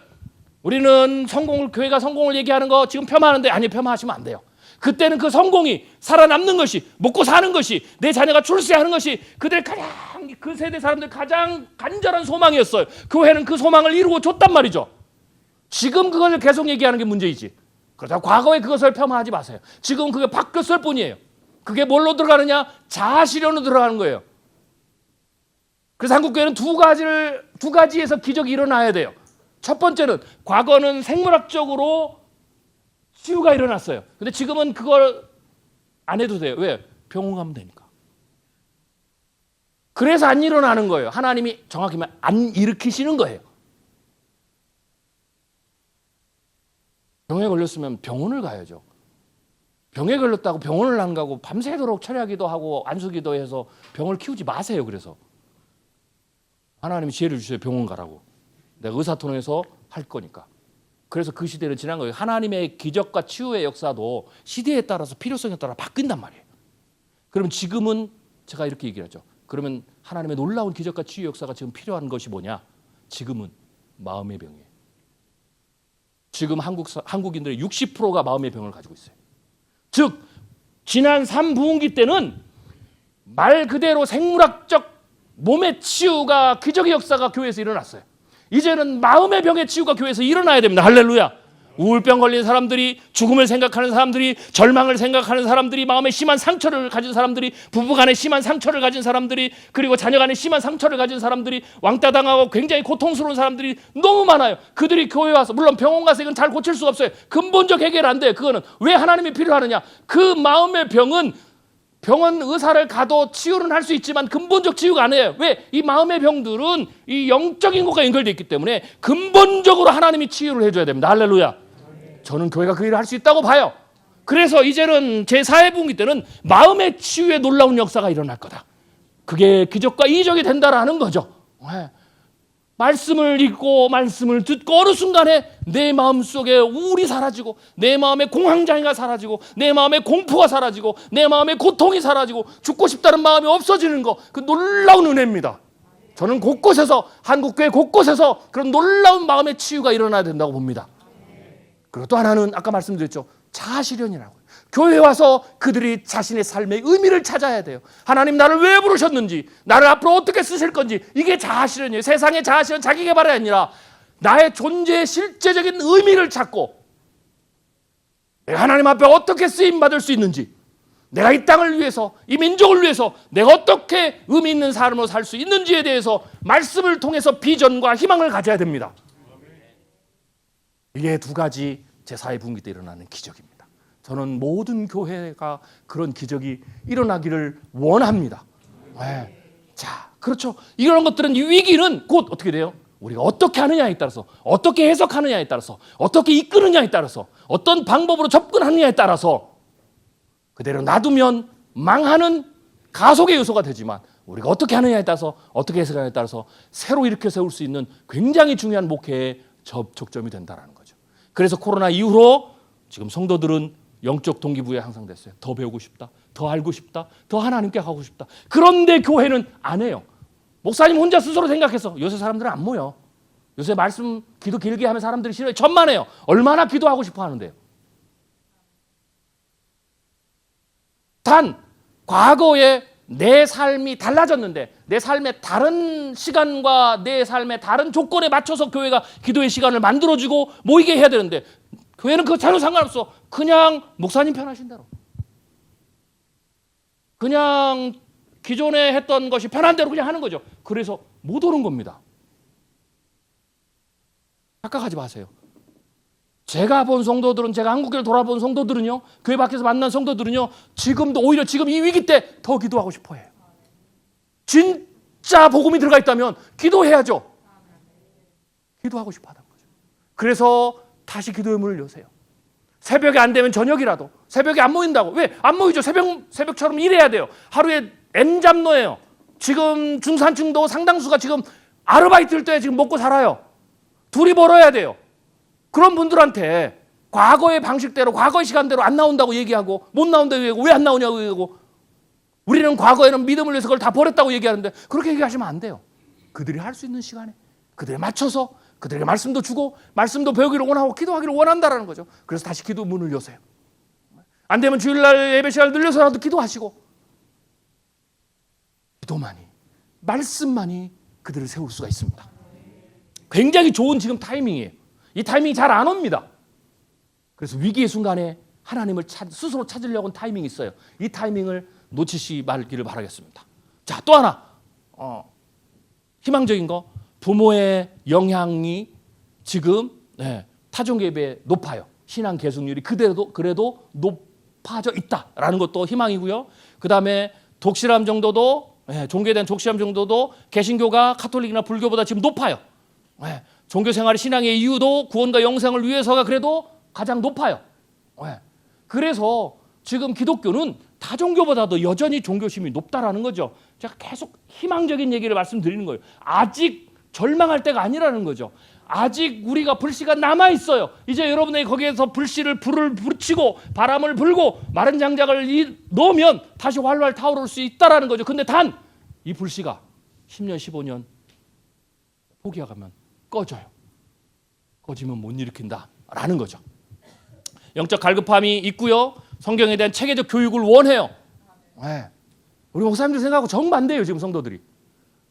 S1: 우리는 교회가 성공을 얘기하는 거 지금 폄하하는데, 아니, 폄하하시면 안 돼요. 그때는 그 성공이 살아남는 것이, 먹고 사는 것이, 내 자녀가 출세하는 것이 그들의 그 세대 사람들 가장 간절한 소망이었어요. 교회는 그 소망을 이루고 줬단 말이죠. 지금 그걸 계속 얘기하는 게 문제이지. 그렇다고 과거에 그것을 폄하하지 마세요. 지금 그게 바뀌었을 뿐이에요. 그게 뭘로 들어가느냐? 자아실현으로 들어가는 거예요. 그래서 한국교회는 두 가지에서 기적이 일어나야 돼요. 첫 번째는, 과거는 생물학적으로 치유가 일어났어요. 근데 지금은 그걸 안 해도 돼요. 왜? 병원 가면 되니까. 그래서 안 일어나는 거예요. 하나님이 정확히 말하면 안 일으키시는 거예요. 병에 걸렸으면 병원을 가야죠. 병에 걸렸다고 병원을 안 가고 밤새도록 철야기도 하고 안수기도 해서 병을 키우지 마세요. 그래서 하나님이 지혜를 주셔요. 병원 가라고. 내가 의사통해서 할 거니까. 그래서 그 시대는 지난 거예요. 하나님의 기적과 치유의 역사도 시대에 따라서 필요성에 따라 바뀐단 말이에요. 그러면 지금은 제가 이렇게 얘기를 하죠. 그러면 하나님의 놀라운 기적과 치유 역사가 지금 필요한 것이 뭐냐? 지금은 마음의 병이에요. 지금 한국인들의 60%가 마음의 병을 가지고 있어요. 즉 지난 3부흥기 때는 말 그대로 생물학적 몸의 치유가, 기적의 역사가 교회에서 일어났어요. 이제는 마음의 병의 치유가 교회에서 일어나야 됩니다. 할렐루야. 우울병 걸린 사람들이, 죽음을 생각하는 사람들이, 절망을 생각하는 사람들이, 마음에 심한 상처를 가진 사람들이, 부부간에 심한 상처를 가진 사람들이, 그리고 자녀간에 심한 상처를 가진 사람들이, 왕따당하고 굉장히 고통스러운 사람들이 너무 많아요. 그들이 교회에 와서, 물론 병원 가서 이건 잘 고칠 수가 없어요. 근본적 해결 안 돼요. 그거는 왜 하나님이 필요하느냐? 그 마음의 병은 병원 의사를 가도 치유는 할 수 있지만 근본적 치유가 아니에요. 왜? 이 마음의 병들은 이 영적인 것과 연결되어 있기 때문에 근본적으로 하나님이 치유를 해줘야 됩니다. 할렐루야. 저는 교회가 그 일을 할 수 있다고 봐요. 그래서 이제는 제4회 부흥기 때는 마음의 치유의 놀라운 역사가 일어날 거다. 그게 기적과 이적이 된다라는 거죠. 말씀을 읽고 말씀을 듣고 어느 순간에 내 마음속에 우울이 사라지고, 내 마음의 공황장애가 사라지고, 내 마음의 공포가 사라지고, 내 마음의 고통이 사라지고, 죽고 싶다는 마음이 없어지는 거, 그 놀라운 은혜입니다. 저는 곳곳에서, 한국교회 곳곳에서 그런 놀라운 마음의 치유가 일어나야 된다고 봅니다. 그리고 또 하나는 아까 말씀드렸죠. 자아실현이라고요. 교회에 와서 그들이 자신의 삶의 의미를 찾아야 돼요. 하나님 나를 왜 부르셨는지, 나를 앞으로 어떻게 쓰실 건지, 이게 자아실현이에요. 세상의 자아실현, 자기개발이 아니라 나의 존재의 실제적인 의미를 찾고, 내가 하나님 앞에 어떻게 쓰임받을 수 있는지, 내가 이 땅을 위해서, 이 민족을 위해서 내가 어떻게 의미 있는 삶으로 살 수 있는지에 대해서 말씀을 통해서 비전과 희망을 가져야 됩니다. 이게 두 가지 제4회 부흥기 때 일어나는 기적입니다. 저는 모든 교회가 그런 기적이 일어나기를 원합니다. 네. 자, 그렇죠. 이런 것들은, 이 위기는 곧 어떻게 돼요? 우리가 어떻게 하느냐에 따라서, 어떻게 해석하느냐에 따라서, 어떻게 이끄느냐에 따라서, 어떤 방법으로 접근하느냐에 따라서 그대로 놔두면 망하는 가속의 요소가 되지만, 우리가 어떻게 하느냐에 따라서, 어떻게 해석하느냐에 따라서 새로 일으켜 세울 수 있는 굉장히 중요한 목회의 접촉점이 된다는 거죠. 그래서 코로나 이후로 지금 성도들은 영적 동기부여 향상됐어요. 더 배우고 싶다, 더 알고 싶다, 더 하나님께 가고 싶다. 그런데 교회는 안 해요. 목사님 혼자 스스로 생각해서. 요새 사람들은 안 모여. 요새 말씀 기도 길게 하면 사람들이 싫어요. 천만에요. 얼마나 기도하고 싶어 하는데요. 단 과거에 내 삶이 달라졌는데, 내 삶의 다른 시간과 내 삶의 다른 조건에 맞춰서 교회가 기도의 시간을 만들어주고 모이게 해야 되는데, 교회는 그거 전혀 상관없어. 그냥 목사님 편하신 대로, 그냥 기존에 했던 것이 편한 대로 그냥 하는 거죠. 그래서 못 오는 겁니다. 착각하지 마세요. 제가 본 성도들은, 제가 한국교회를 돌아본 성도들은요, 교회 밖에서 만난 성도들은요, 지금도 오히려 지금 이 위기 때 더 기도하고 싶어 해요. 진짜 복음이 들어가 있다면 기도해야죠. 기도하고 싶어 하는 거죠. 그래서 다시 기도의 문을 여세요. 새벽에 안 되면 저녁이라도. 새벽에 안 모인다고. 왜? 안 모이죠. 새벽처럼 일해야 돼요. 하루에 N잡노예요. 지금 중산층도 상당수가 지금 아르바이트를 때 지금 먹고 살아요. 둘이 벌어야 돼요. 그런 분들한테 과거의 방식대로, 과거의 시간대로 안 나온다고 얘기하고, 못 나온다고 얘기하고, 왜 안 나오냐고 얘기하고, 우리는 과거에는 믿음을 위해서 그걸 다 버렸다고 얘기하는데, 그렇게 얘기하시면 안 돼요. 그들이 할 수 있는 시간에 그들에 맞춰서 그들에게 말씀도 주고, 말씀도 배우기를 원하고, 기도하기를 원한다라는 거죠. 그래서 다시 기도 문을 여세요. 안 되면 주일날 예배 시간을 늘려서라도 기도하시고, 기도만이, 말씀만이 그들을 세울 수가 있습니다. 굉장히 좋은 지금 타이밍이에요. 이 타이밍이 잘 안 옵니다. 그래서 위기의 순간에 하나님을 스스로 찾으려고 하는 타이밍이 있어요. 이 타이밍을 놓치지 말기를 바라겠습니다. 자, 또 하나 희망적인 거, 부모의 영향이 지금 타종교 예배에 높아요. 신앙 계승률이 그래도 높아져 있다라는 것도 희망이고요. 그 다음에 독실함 정도도, 종교에 대한 독실함 정도도 개신교가 카톨릭이나 불교보다 지금 높아요. 종교 생활의 신앙의 이유도 구원과 영생을 위해서가 그래도 가장 높아요. 그래서 지금 기독교는 다종교보다도 여전히 종교심이 높다라는 거죠. 제가 계속 희망적인 얘기를 말씀드리는 거예요. 아직 절망할 때가 아니라는 거죠. 아직 우리가 불씨가 남아 있어요. 이제 여러분이 거기에서 불씨를 불을 붙이고 바람을 불고 마른 장작을 넣으면 다시 활활 타오를 수 있다라는 거죠. 근데 단 이 불씨가 10년, 15년 포기하면 꺼져요. 꺼지면 못 일으킨다라는 거죠. 영적 갈급함이 있고요. 성경에 대한 체계적 교육을 원해요. 우리 목사님들 생각하고 정반대예요. 지금 성도들이.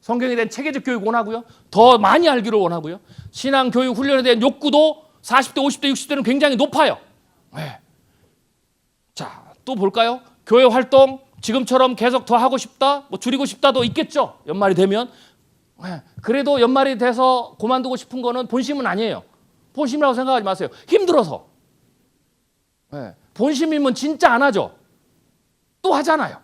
S1: 성경에 대한 체계적 교육 원하고요. 더 많이 알기를 원하고요. 신앙 교육 훈련에 대한 욕구도 40대, 50대, 60대는 굉장히 높아요. 자, 또 볼까요? 교회 활동 지금처럼 계속 더 하고 싶다, 뭐 줄이고 싶다도 있겠죠. 연말이 되면. 그래도 연말이 돼서 그만두고 싶은 거는 본심은 아니에요. 본심이라고 생각하지 마세요. 힘들어서. 본심이면 진짜 안 하죠. 또 하잖아요.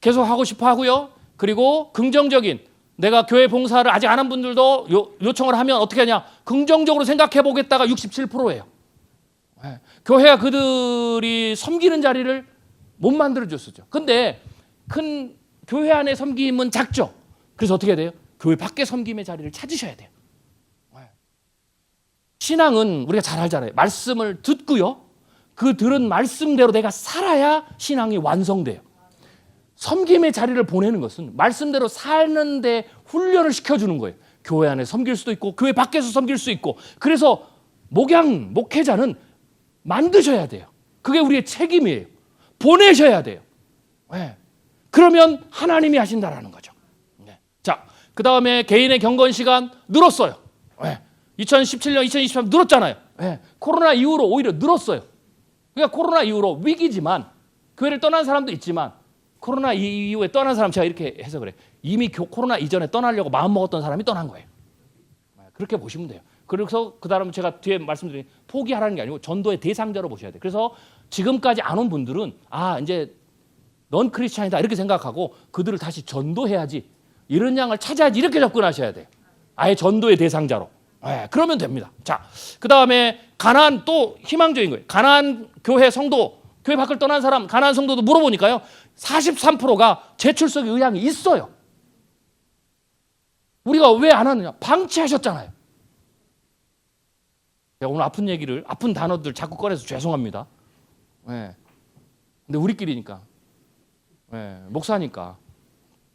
S1: 계속 하고 싶어 하고요. 그리고 긍정적인, 내가 교회 봉사를 아직 안 한 분들도 요청을 하면 어떻게 하냐, 긍정적으로 생각해 보겠다가 67%예요. 교회가 그들이 섬기는 자리를 못 만들어줬었죠. 근데 큰 교회 안에 섬김은 작죠. 그래서 어떻게 해야 돼요? 교회 밖에 섬김의 자리를 찾으셔야 돼요. 신앙은 우리가 잘 알잖아요. 말씀을 듣고요. 그 들은 말씀대로 내가 살아야 신앙이 완성돼요. 섬김의 자리를 보내는 것은 말씀대로 사는데 훈련을 시켜주는 거예요. 교회 안에 섬길 수도 있고 교회 밖에서 섬길 수 있고. 그래서 목회자는 만드셔야 돼요. 그게 우리의 책임이에요. 보내셔야 돼요. 그러면 하나님이 하신다라는 거죠. 자, 그 다음에 개인의 경건 시간 늘었어요. 2017년, 2023년 늘었잖아요. 코로나 이후로 오히려 늘었어요. 그러니까 코로나 이후로 위기지만 교회를 떠난 사람도 있지만 코로나 이후에 떠난 사람, 제가 이렇게 해서 그래요. 이미 코로나 이전에 떠나려고 마음먹었던 사람이 떠난 거예요. 그렇게 보시면 돼요. 그래서 그 다음 제가 뒤에 말씀드린 포기하라는 게 아니고 전도의 대상자로 보셔야 돼요. 그래서 지금까지 안 온 분들은 이제 넌 크리스찬이다 이렇게 생각하고 그들을 다시 전도해야지, 이런 양을 찾아야지 이렇게 접근하셔야 돼요. 아예 전도의 대상자로. 그러면 됩니다. 자, 그 다음에 가나안, 또 희망적인 거예요. 가나안 교회 성도, 교회 밖을 떠난 사람, 가나안 성도도 물어보니까요, 43%가 재출석의 의향이 있어요. 우리가 왜 안 하느냐? 방치하셨잖아요. 제가 오늘 아픈 단어들 자꾸 꺼내서 죄송합니다. 근데 우리끼리니까, 목사니까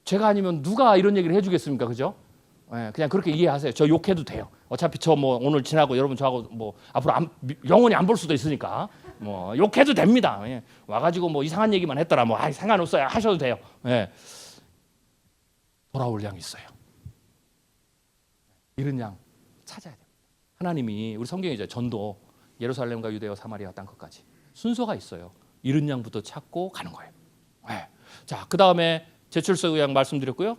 S1: 제가 아니면 누가 이런 얘기를 해주겠습니까, 그죠? 그냥 그렇게 이해하세요. 저 욕해도 돼요. 어차피 저 뭐 오늘 지나고 여러분 저하고 뭐 앞으로 영원히 안 볼 수도 있으니까 뭐 욕해도 됩니다. 와가지고 뭐 이상한 얘기만 했더라 뭐 상관없어요. 하셔도 돼요. 돌아올 양이 있어요. 이런 양 찾아야 돼요. 하나님이, 우리 성경이죠. 전도 예루살렘과 유대와 사마리아 땅끝까지 순서가 있어요. 이른 양부터 찾고 가는 거예요. 자, 그 다음에 제출석 의향 말씀드렸고요.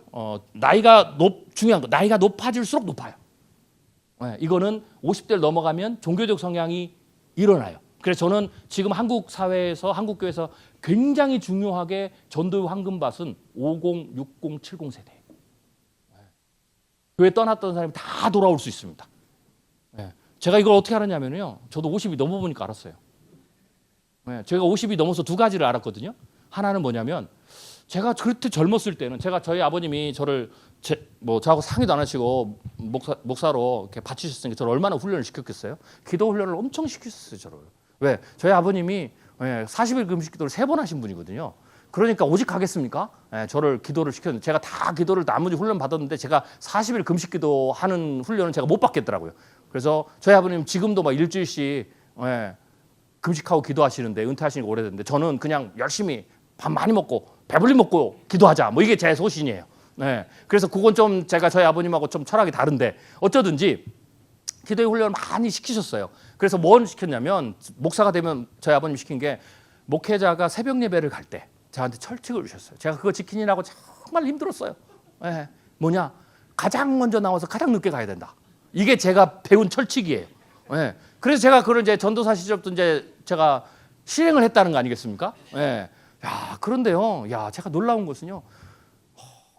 S1: 중요한 거, 나이가 높아질수록 높아요. 이거는 50대를 넘어가면 종교적 성향이 일어나요. 그래서 저는 지금 한국 사회에서 한국 교회에서 굉장히 중요하게 전도의 황금밭은 50, 60, 70 세대. 교회 떠났던 사람이 다 돌아올 수 있습니다. 제가 이걸 어떻게 알았냐면요. 저도 50이 넘어보니까 알았어요. 제가 50이 넘어서 두 가지를 알았거든요. 하나는 뭐냐면 제가 그렇게 젊었을 때는 저희 아버님이 저를 저하고 상의도 안 하시고 목사로 이렇게 바치셨으니까 저를 얼마나 훈련을 시켰겠어요? 기도 훈련을 엄청 시켰어요, 저를. 왜? 저희 아버님이 40일 금식 기도를 3번 하신 분이거든요. 그러니까 오직 하겠습니까? 저를 기도를 시켰는데 제가 다 기도를 나머지 훈련 받았는데 제가 40일 금식 기도하는 훈련은 제가 못 받겠더라고요. 그래서 저희 아버님 지금도 막 일주일씩 금식하고 기도하시는데 은퇴하시니까 오래됐는데 저는 그냥 열심히 밥 많이 먹고 배불리 먹고 기도하자. 뭐 이게 제 소신이에요. 그래서 그건 좀 제가 저희 아버님하고 좀 철학이 다른데 어쩌든지 기도의 훈련을 많이 시키셨어요. 그래서 뭘 시켰냐면 목사가 되면 저희 아버님 시킨 게 목회자가 새벽 예배를 갈 때 저한테 철칙을 주셨어요. 제가 그거 지키느라고 정말 힘들었어요. 뭐냐? 가장 먼저 나와서 가장 늦게 가야 된다. 이게 제가 배운 철칙이에요. 그래서 제가 그걸 이제 전도사 시절부터 이제 제가 실행을 했다는 거 아니겠습니까? 야, 그런데요. 야, 제가 놀라운 것은요.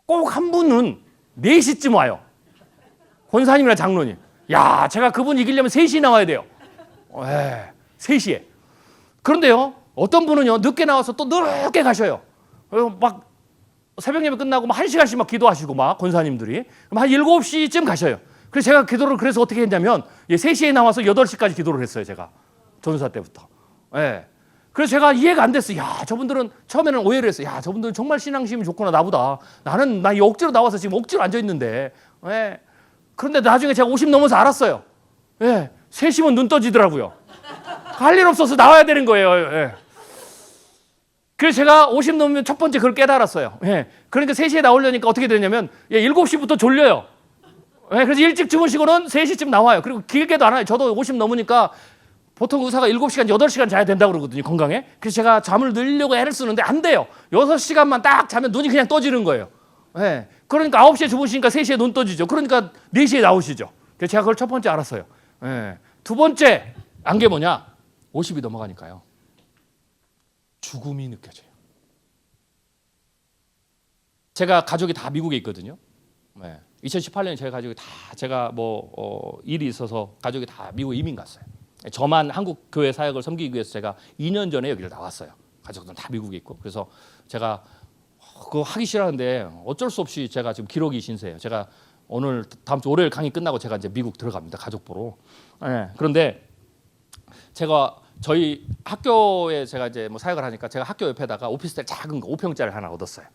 S1: 꼭 한 분은 4시쯤 와요. 권사님이나 장로님. 야, 제가 그분 이기려면 3시에 나와야 돼요. 3시에. 그런데요. 어떤 분은요. 늦게 나와서 또 늦게 가셔요. 막 새벽 예배 끝나고 막 1시간씩 막 기도하시고 막 권사님들이. 그럼 한 7시쯤 가셔요. 그래서 제가 기도를 그래서 어떻게 했냐면 3시에 나와서 8시까지 기도를 했어요. 제가. 전도사 때부터. 그래서 제가 이해가 안 됐어요. 야, 저분들은 처음에는 오해를 했어요. 야, 저분들은 정말 신앙심이 좋구나 나보다. 나 이 억지로 나와서 지금 억지로 앉아 있는데. 그런데 나중에 제가 50 넘어서 알았어요. 3시면 눈 떠지더라고요. 할 일 없어서 나와야 되는 거예요. 그래서 제가 50 넘으면 첫 번째 그걸 깨달았어요. 그러니까 3시에 나오려니까 어떻게 되냐면 7시부터 졸려요. 그래서 일찍 주무시고는 3시쯤 나와요. 그리고 길게도 안 와요. 저도 50 넘으니까 보통 의사가 7시간, 8시간 자야 된다고 그러거든요, 건강에. 그래서 제가 잠을 늘리려고 애를 쓰는데 안 돼요. 6시간만 딱 자면 눈이 그냥 떠지는 거예요. 그러니까 9시에 주무시니까 3시에 눈 떠지죠. 그러니까 4시에 나오시죠. 그래서 제가 그걸 첫 번째 알았어요. 두 번째 안 게 뭐냐? 50이 넘어가니까요. 죽음이 느껴져요. 제가 가족이 다 미국에 있거든요. 2018년에 저희 가족이 다 제가 일이 있어서 가족이 다 미국 이민 갔어요. 저만 한국 교회 사역을 섬기기 위해서 제가 2년 전에 여기를 나왔어요. 가족들은 다 미국에 있고. 그래서 제가 그거 하기 싫었는데 어쩔 수 없이 제가 지금 기록이 신세예요. 제가 오늘 다음 주 월요일 강의 끝나고 제가 이제 미국 들어갑니다. 가족 보러. 그런데 제가 저희 학교에 제가 이제 사역을 하니까 제가 학교 옆에다가 오피스텔 작은 거 5평짜리 하나 얻었어요.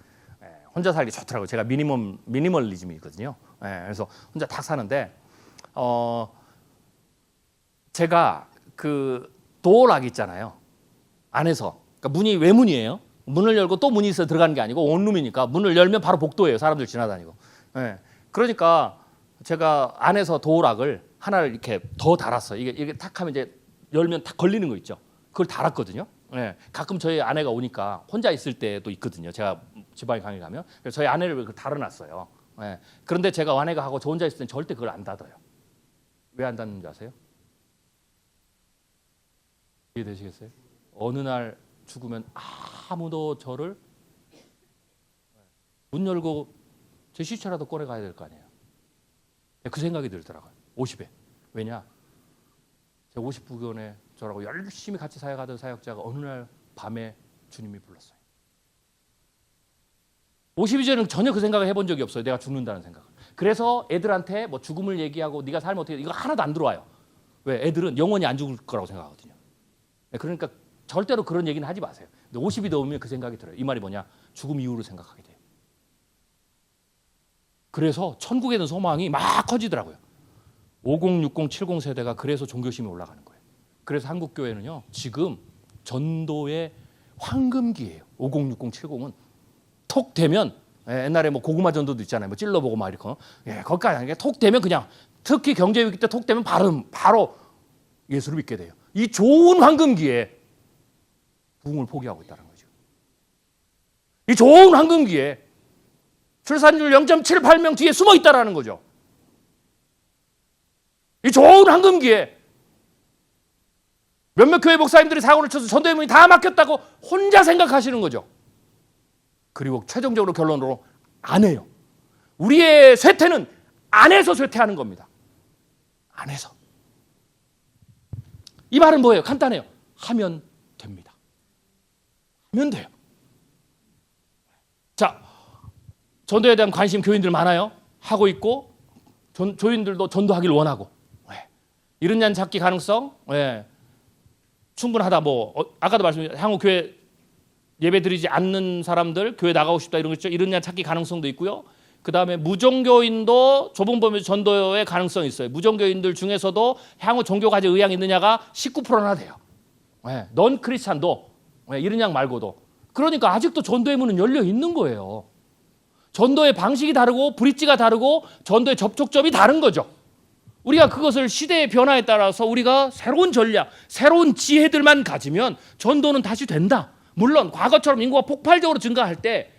S1: 혼자 살기 좋더라고요. 제가 미니멀리즘이거든요. 그래서 혼자 딱 사는데 제가 그 도어락 있잖아요. 안에서 그러니까 문이 외문이에요. 문을 열고 또 문이 있어 들어가는 게 아니고 원룸이니까 문을 열면 바로 복도예요. 사람들 지나다니고. 그러니까 제가 안에서 도어락을 하나를 이렇게 더 달았어요. 이게 탁 하면 이제 열면 탁 걸리는 거 있죠. 그걸 달았거든요. 가끔 저희 아내가 오니까 혼자 있을 때도 있거든요. 제가 지방에 강의 가면. 그래서 저희 아내를 달아놨어요. 그런데 제가 아내가 하고 저 혼자 있을 땐 절대 그걸 안 닫아요. 왜 안 닫는지 아세요? 이해되시겠어요? 어느 날 죽으면 아무도 저를 문 열고 제 시체라도 꺼내가야 될 거 아니에요. 그 생각이 들더라고요. 50에. 왜냐? 제가 59견에 저라고 열심히 같이 사역하던 사역자가 어느 날 밤에 주님이 불렀어요. 50이 전에는 전혀 그 생각을 해본 적이 없어요. 내가 죽는다는 생각을. 그래서 애들한테 죽음을 얘기하고 네가 살면 어떻게 이거 하나도 안 들어와요. 왜? 애들은 영원히 안 죽을 거라고 생각하거든요. 그러니까 절대로 그런 얘기는 하지 마세요. 근데 50이 넘으면 그 생각이 들어요. 이 말이 뭐냐? 죽음 이후로 생각하게 돼요. 그래서 천국에 대한 소망이 막 커지더라고요. 50, 60, 70 세대가 그래서 종교심이 올라가는 거예요. 그래서 한국 교회는요 지금 전도의 황금기예요. 50, 60, 70은 톡 되면 옛날에 고구마 전도도 있잖아요. 찔러보고 막 이렇게 거기까지 하는 게 톡 되면 그냥 특히 경제 위기 때 톡 되면 바로 예수를 믿게 돼요. 이 좋은 황금기에 부흥을 포기하고 있다는 거죠. 이 좋은 황금기에 출산율 0.78명 뒤에 숨어 있다라는 거죠. 이 좋은 황금기에 몇몇 교회 목사님들이 사고를 쳐서 전도의 문이 다 막혔다고 혼자 생각하시는 거죠. 그리고 최종적으로 결론으로 안 해요. 우리의 쇠퇴는 안에서 쇠퇴하는 겁니다. 안에서. 이 말은 뭐예요? 간단해요. 하면 됩니다. 하면 돼요. 자, 전도에 대한 관심 교인들 많아요. 하고 있고 교인들도 전도하기를 원하고 이런 양 찾기 가능성 충분하다. 아까도 말씀드린 향후 교회 예배 드리지 않는 사람들 교회 나가고 싶다 이런 거 있죠. 이런 양 찾기 가능성도 있고요. 그 다음에 무종교인도 좁은 범위 전도의 가능성이 있어요. 무종교인들 중에서도 향후 종교 가질 의향이 있느냐가 19%나 돼요. 넌 크리스찬도 이런 양 말고도. 그러니까 아직도 전도의 문은 열려 있는 거예요. 전도의 방식이 다르고 브릿지가 다르고 전도의 접촉점이 다른 거죠. 우리가 그것을 시대의 변화에 따라서 우리가 새로운 전략, 새로운 지혜들만 가지면 전도는 다시 된다. 물론 과거처럼 인구가 폭발적으로 증가할 때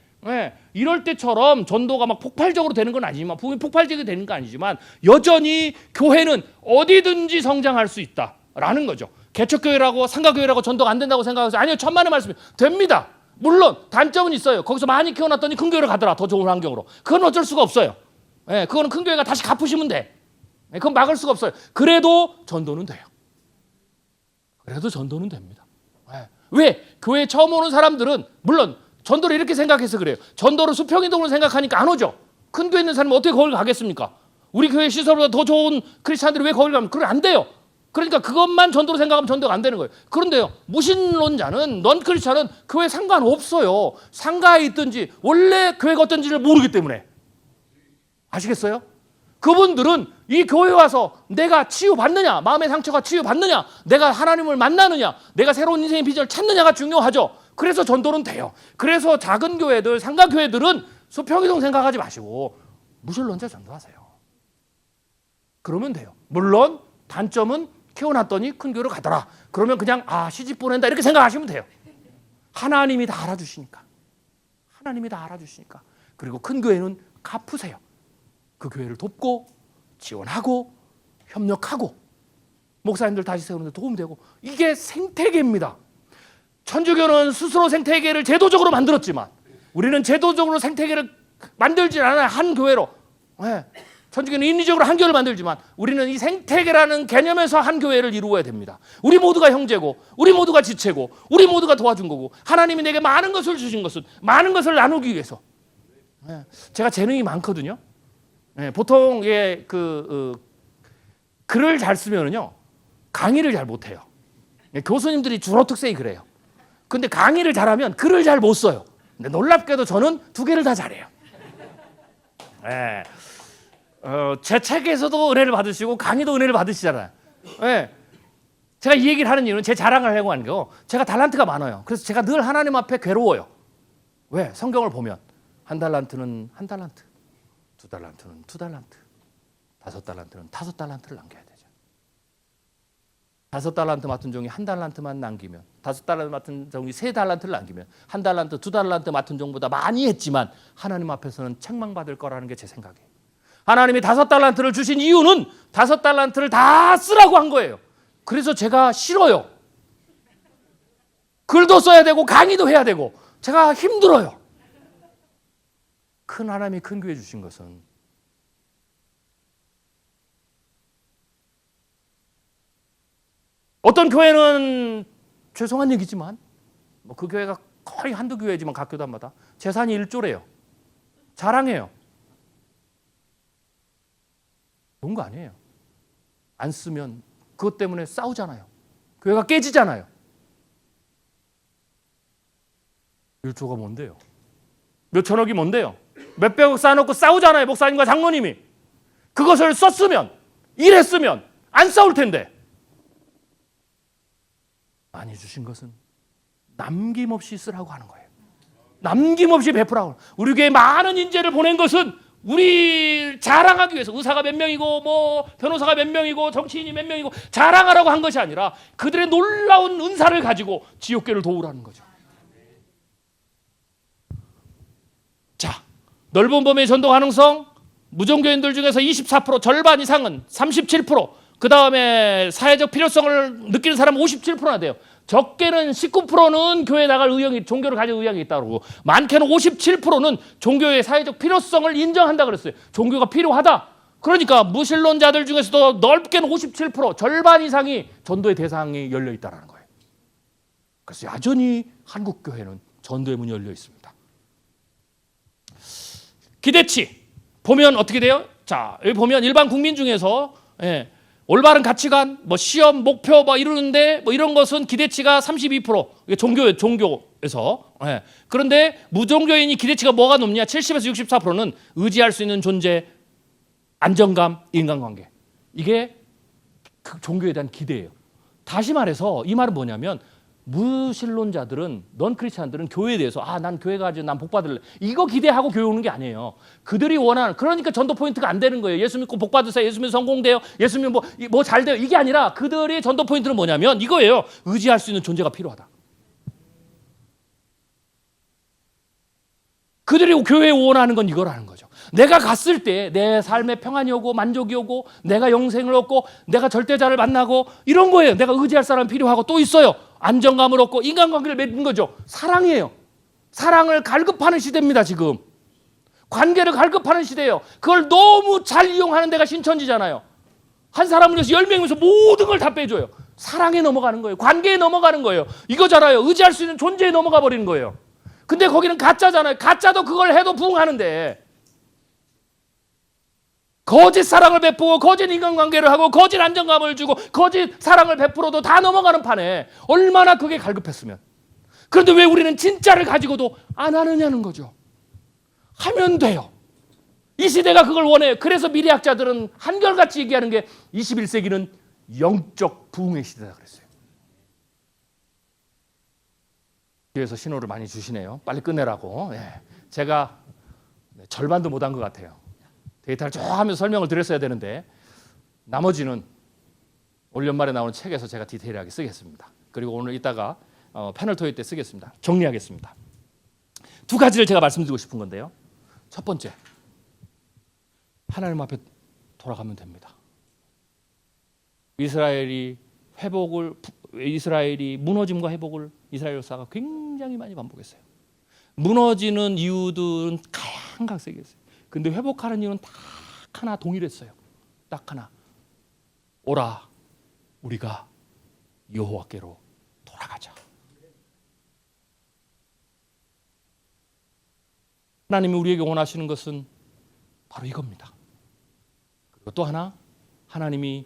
S1: 이럴 때처럼 전도가 막 폭발적으로 되는 건 아니지만 폭발적으로 되는 건 아니지만 여전히 교회는 어디든지 성장할 수 있다라는 거죠. 개척교회라고 상가교회라고 전도가 안 된다고 생각해서 아니요 천만의 말씀이 됩니다. 물론 단점은 있어요. 거기서 많이 키워놨더니 큰 교회로 가더라. 더 좋은 환경으로. 그건 어쩔 수가 없어요. 그거는 큰 교회가 다시 갚으시면 돼. 그건 막을 수가 없어요. 그래도 전도는 돼요. 그래도 전도는 됩니다. 왜? 교회에 처음 오는 사람들은 물론 전도를 이렇게 생각해서 그래요. 전도를 수평이동으로 생각하니까 안 오죠. 큰 교회 있는 사람은 어떻게 거길 가겠습니까? 우리 교회 시설보다 더 좋은 크리스찬들이 왜 거길 가면 그건 안 돼요. 그러니까 그것만 전도로 생각하면 전도가 안 되는 거예요. 그런데요, 무신론자는 넌 크리스찬은 교회 상관없어요. 상가에 있든지 원래 교회가 어떤지를 모르기 때문에. 아시겠어요? 그분들은 이 교회 와서 내가 치유받느냐, 마음의 상처가 치유받느냐, 내가 하나님을 만나느냐, 내가 새로운 인생의 비전을 찾느냐가 중요하죠. 그래서 전도는 돼요. 그래서 작은 교회들, 상가 교회들은 수평이동 생각하지 마시고 무신론자 전도하세요. 그러면 돼요. 물론 단점은 키워놨더니 큰 교회로 가더라. 그러면 그냥 시집 보낸다 이렇게 생각하시면 돼요. 하나님이 다 알아주시니까. 하나님이 다 알아주시니까. 그리고 큰 교회는 갚으세요. 그 교회를 돕고 지원하고 협력하고 목사님들 다시 세우는 데 도움되고 이게 생태계입니다. 천주교는 스스로 생태계를 제도적으로 만들었지만 우리는 제도적으로 생태계를 만들지 않아요. 한 교회로. 천주교는 인위적으로 한 교회를 만들지만 우리는 이 생태계라는 개념에서 한 교회를 이루어야 됩니다. 우리 모두가 형제고 우리 모두가 지체고 우리 모두가 도와준 거고 하나님이 내게 많은 것을 주신 것은 많은 것을 나누기 위해서. 제가 재능이 많거든요. 보통 글을 잘 쓰면은요 강의를 잘 못해요. 교수님들이 주로 특성이 그래요. 근데 강의를 잘하면 글을 잘 못 써요. 근데 놀랍게도 저는 두 개를 다 잘해요. 제 책에서도 은혜를 받으시고 강의도 은혜를 받으시잖아요. 제가 이 얘기를 하는 이유는 제 자랑을 하려고 하는 거고 제가 달란트가 많아요. 그래서 제가 늘 하나님 앞에 괴로워요. 왜? 성경을 보면 한 달란트는 한 달란트, 두 달란트는 두 달란트, 다섯 달란트는 다섯 달란트를 남겨야 되죠. 다섯 달란트 맡은 종이 한 달란트만 남기면, 다섯 달란트 맡은 종이 세 달란트를 남기면 한 달란트, 두 달란트 맡은 종보다 많이 했지만 하나님 앞에서는 책망받을 거라는 게 제 생각이에요. 하나님이 다섯 달란트를 주신 이유는 다섯 달란트를 다 쓰라고 한 거예요. 그래서 제가 싫어요. 글도 써야 되고 강의도 해야 되고 제가 힘들어요. 큰 하나님이 큰 교회 주신 것은 어떤 교회는 죄송한 얘기지만 그 교회가 거의 한두 교회지만 각 교단마다 재산이 1조래요. 자랑해요. 좋은 거 아니에요. 안 쓰면 그것 때문에 싸우잖아요. 교회가 깨지잖아요. 1조가 뭔데요? 몇 천억이 뭔데요? 몇백억 쌓아놓고 싸우잖아요. 목사님과 장로님이. 그것을 썼으면, 일했으면 안 싸울 텐데. 많이 주신 것은 남김없이 쓰라고 하는 거예요. 남김없이 베풀라고. 우리 교회에 많은 인재를 보낸 것은 우리 자랑하기 위해서 의사가 몇 명이고 뭐 변호사가 몇 명이고 정치인이 몇 명이고 자랑하라고 한 것이 아니라 그들의 놀라운 은사를 가지고 지옥교를 도우라는 거죠. 자, 넓은 범위의 전도 가능성, 무종교인들 중에서 24% 절반 이상은 37%,
S2: 그 다음에 사회적 필요성을 느끼는 사람은 57%나 돼요. 적게는 19%는 교회 나갈 의향이, 종교를 가질 의향이 있다고 그러고, 많게는 57%는 종교의 사회적 필요성을 인정한다 그랬어요. 종교가 필요하다. 그러니까 무신론자들 중에서도 넓게는 57%, 절반 이상이 전도의 대상이 열려 있다는 거예요. 그래서 여전히 한국 교회는 전도의 문이 열려 있습니다. 기대치 보면 어떻게 돼요? 자, 여기 보면 일반 국민 중에서 올바른 가치관, 뭐 시험, 목표 뭐 이러는데 뭐 이런 것은 기대치가 32%. 이게 종교에서. 그런데 무종교인이 기대치가 뭐가 높냐? 70에서 64%는 의지할 수 있는 존재, 안정감, 인간관계. 이게 그 종교에 대한 기대예요. 다시 말해서 이 말은 뭐냐면 무신론자들은, 넌 크리스찬들은 교회에 대해서 난 교회 가지, 난 복 받을래, 이거 기대하고 교회 오는 게 아니에요. 그들이 원하는, 그러니까 전도 포인트가 안 되는 거예요. 예수 믿고 복 받으세요, 예수 믿으면 성공돼요, 예수 믿으면 뭐 잘 돼요, 이게 아니라 그들의 전도 포인트는 뭐냐면 이거예요. 의지할 수 있는 존재가 필요하다. 그들이 교회에 원하는 건 이거라는 거죠. 내가 갔을 때 내 삶에 평안이 오고 만족이 오고 내가 영생을 얻고 내가 절대자를 만나고 이런 거예요. 내가 의지할 사람이 필요하고 또 있어요. 안정감을 얻고 인간관계를 맺는 거죠. 사랑이에요. 사랑을 갈급하는 시대입니다. 지금 관계를 갈급하는 시대예요. 그걸 너무 잘 이용하는 데가 신천지잖아요. 한 사람을 위해서 10명이면서 모든 걸 다 빼줘요. 사랑에 넘어가는 거예요. 관계에 넘어가는 거예요. 이거잖아요. 의지할 수 있는 존재에 넘어가 버리는 거예요. 근데 거기는 가짜잖아요. 가짜도 그걸 해도 부응하는데, 거짓 사랑을 베푸고 거짓 인간관계를 하고 거짓 안정감을 주고 거짓 사랑을 베풀어도 다 넘어가는 판에 얼마나 그게 갈급했으면. 그런데 왜 우리는 진짜를 가지고도 안 하느냐는 거죠. 하면 돼요. 이 시대가 그걸 원해요. 그래서 미래학자들은 한결같이 얘기하는 게 21세기는 영적 부흥의 시대다 그랬어요. 뒤에서 신호를 많이 주시네요. 빨리 끝내라고. 제가 절반도 못한 것 같아요. 데이터를 쭉 하면서 설명을 드렸어야 되는데 나머지는 올 연말에 나오는 책에서 제가 디테일하게 쓰겠습니다. 그리고 오늘 이따가 패널 토의 때 쓰겠습니다. 정리하겠습니다. 두 가지를 제가 말씀드리고 싶은 건데요. 첫 번째, 하나님 앞에 돌아가면 됩니다. 이스라엘이 무너짐과 회복을 이스라엘 역사가 굉장히 많이 반복했어요. 무너지는 이유들은 각양각색이었어요. 근데 회복하는 이유는 딱 하나 동일했어요. 딱 하나. 오라, 우리가 여호와께로 돌아가자. 하나님이 우리에게 원하시는 것은 바로 이겁니다. 그리고 또 하나, 하나님이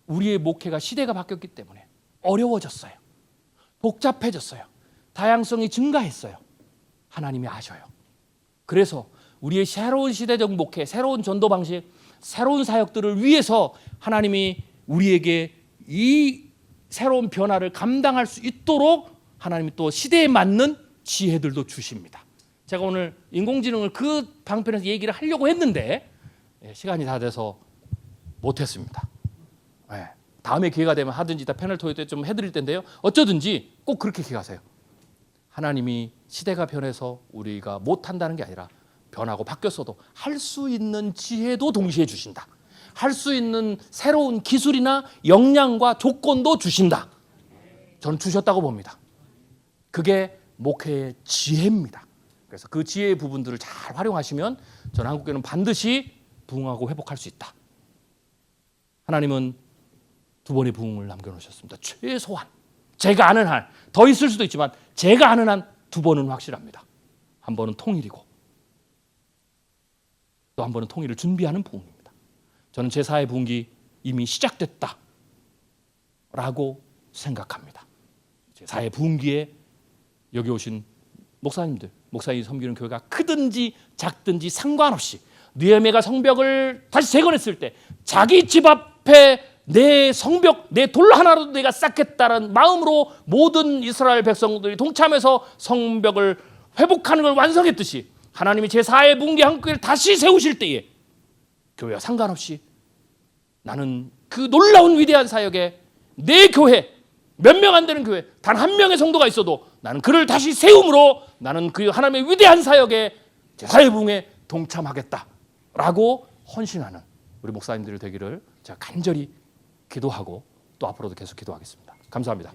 S2: 우리의 목회가 시대가 바뀌었기 때문에 어려워졌어요. 복잡해졌어요. 다양성이 증가했어요. 하나님이 아셔요. 그래서 우리의 새로운 시대적 목회, 새로운 전도 방식, 새로운 사역들을 위해서 하나님이 우리에게 이 새로운 변화를 감당할 수 있도록 하나님이 또 시대에 맞는 지혜들도 주십니다. 제가 오늘 인공지능을 그 방편에서 얘기를 하려고 했는데 시간이 다 돼서 못했습니다. 다음에 기회가 되면 하든지 이따 패널 토의 때 좀 해드릴 텐데요. 어쩌든지 꼭 그렇게 기억하세요. 하나님이 시대가 변해서 우리가 못한다는 게 아니라 변하고 바뀌었어도 할 수 있는 지혜도 동시에 주신다. 할 수 있는 새로운 기술이나 역량과 조건도 주신다. 저는 주셨다고 봅니다. 그게 목회의 지혜입니다. 그래서 그 지혜의 부분들을 잘 활용하시면 저는 한국교회는 반드시 부흥하고 회복할 수 있다. 하나님은 두 번의 부흥을 남겨놓으셨습니다. 최소한 제가 아는 한, 더 있을 수도 있지만 제가 아는 한 두 번은 확실합니다. 한 번은 통일이고 또 한 번은 통일을 준비하는 부흥입니다. 저는 제4의 부흥이 이미 시작됐다라고 생각합니다. 제4의 부흥기에 여기 오신 목사님들, 목사님이 섬기는 교회가 크든지 작든지 상관없이 느헤미야가 성벽을 다시 재건했을 때 자기 집 앞에 내 성벽, 내 돌 하나라도 내가 쌓겠다는 마음으로 모든 이스라엘 백성들이 동참해서 성벽을 회복하는 걸 완성했듯이 하나님이 제4의 부흥기 한국교회를 다시 세우실 때에 교회와 상관없이 나는 그 놀라운 위대한 사역에 내 교회, 몇 명 안 되는 교회, 단 한 명의 성도가 있어도 나는 그를 다시 세움으로 나는 그 하나님의 위대한 사역에 제4의 부흥에 동참하겠다라고 헌신하는 우리 목사님들이 되기를 제가 간절히 기도하고 또 앞으로도 계속 기도하겠습니다. 감사합니다.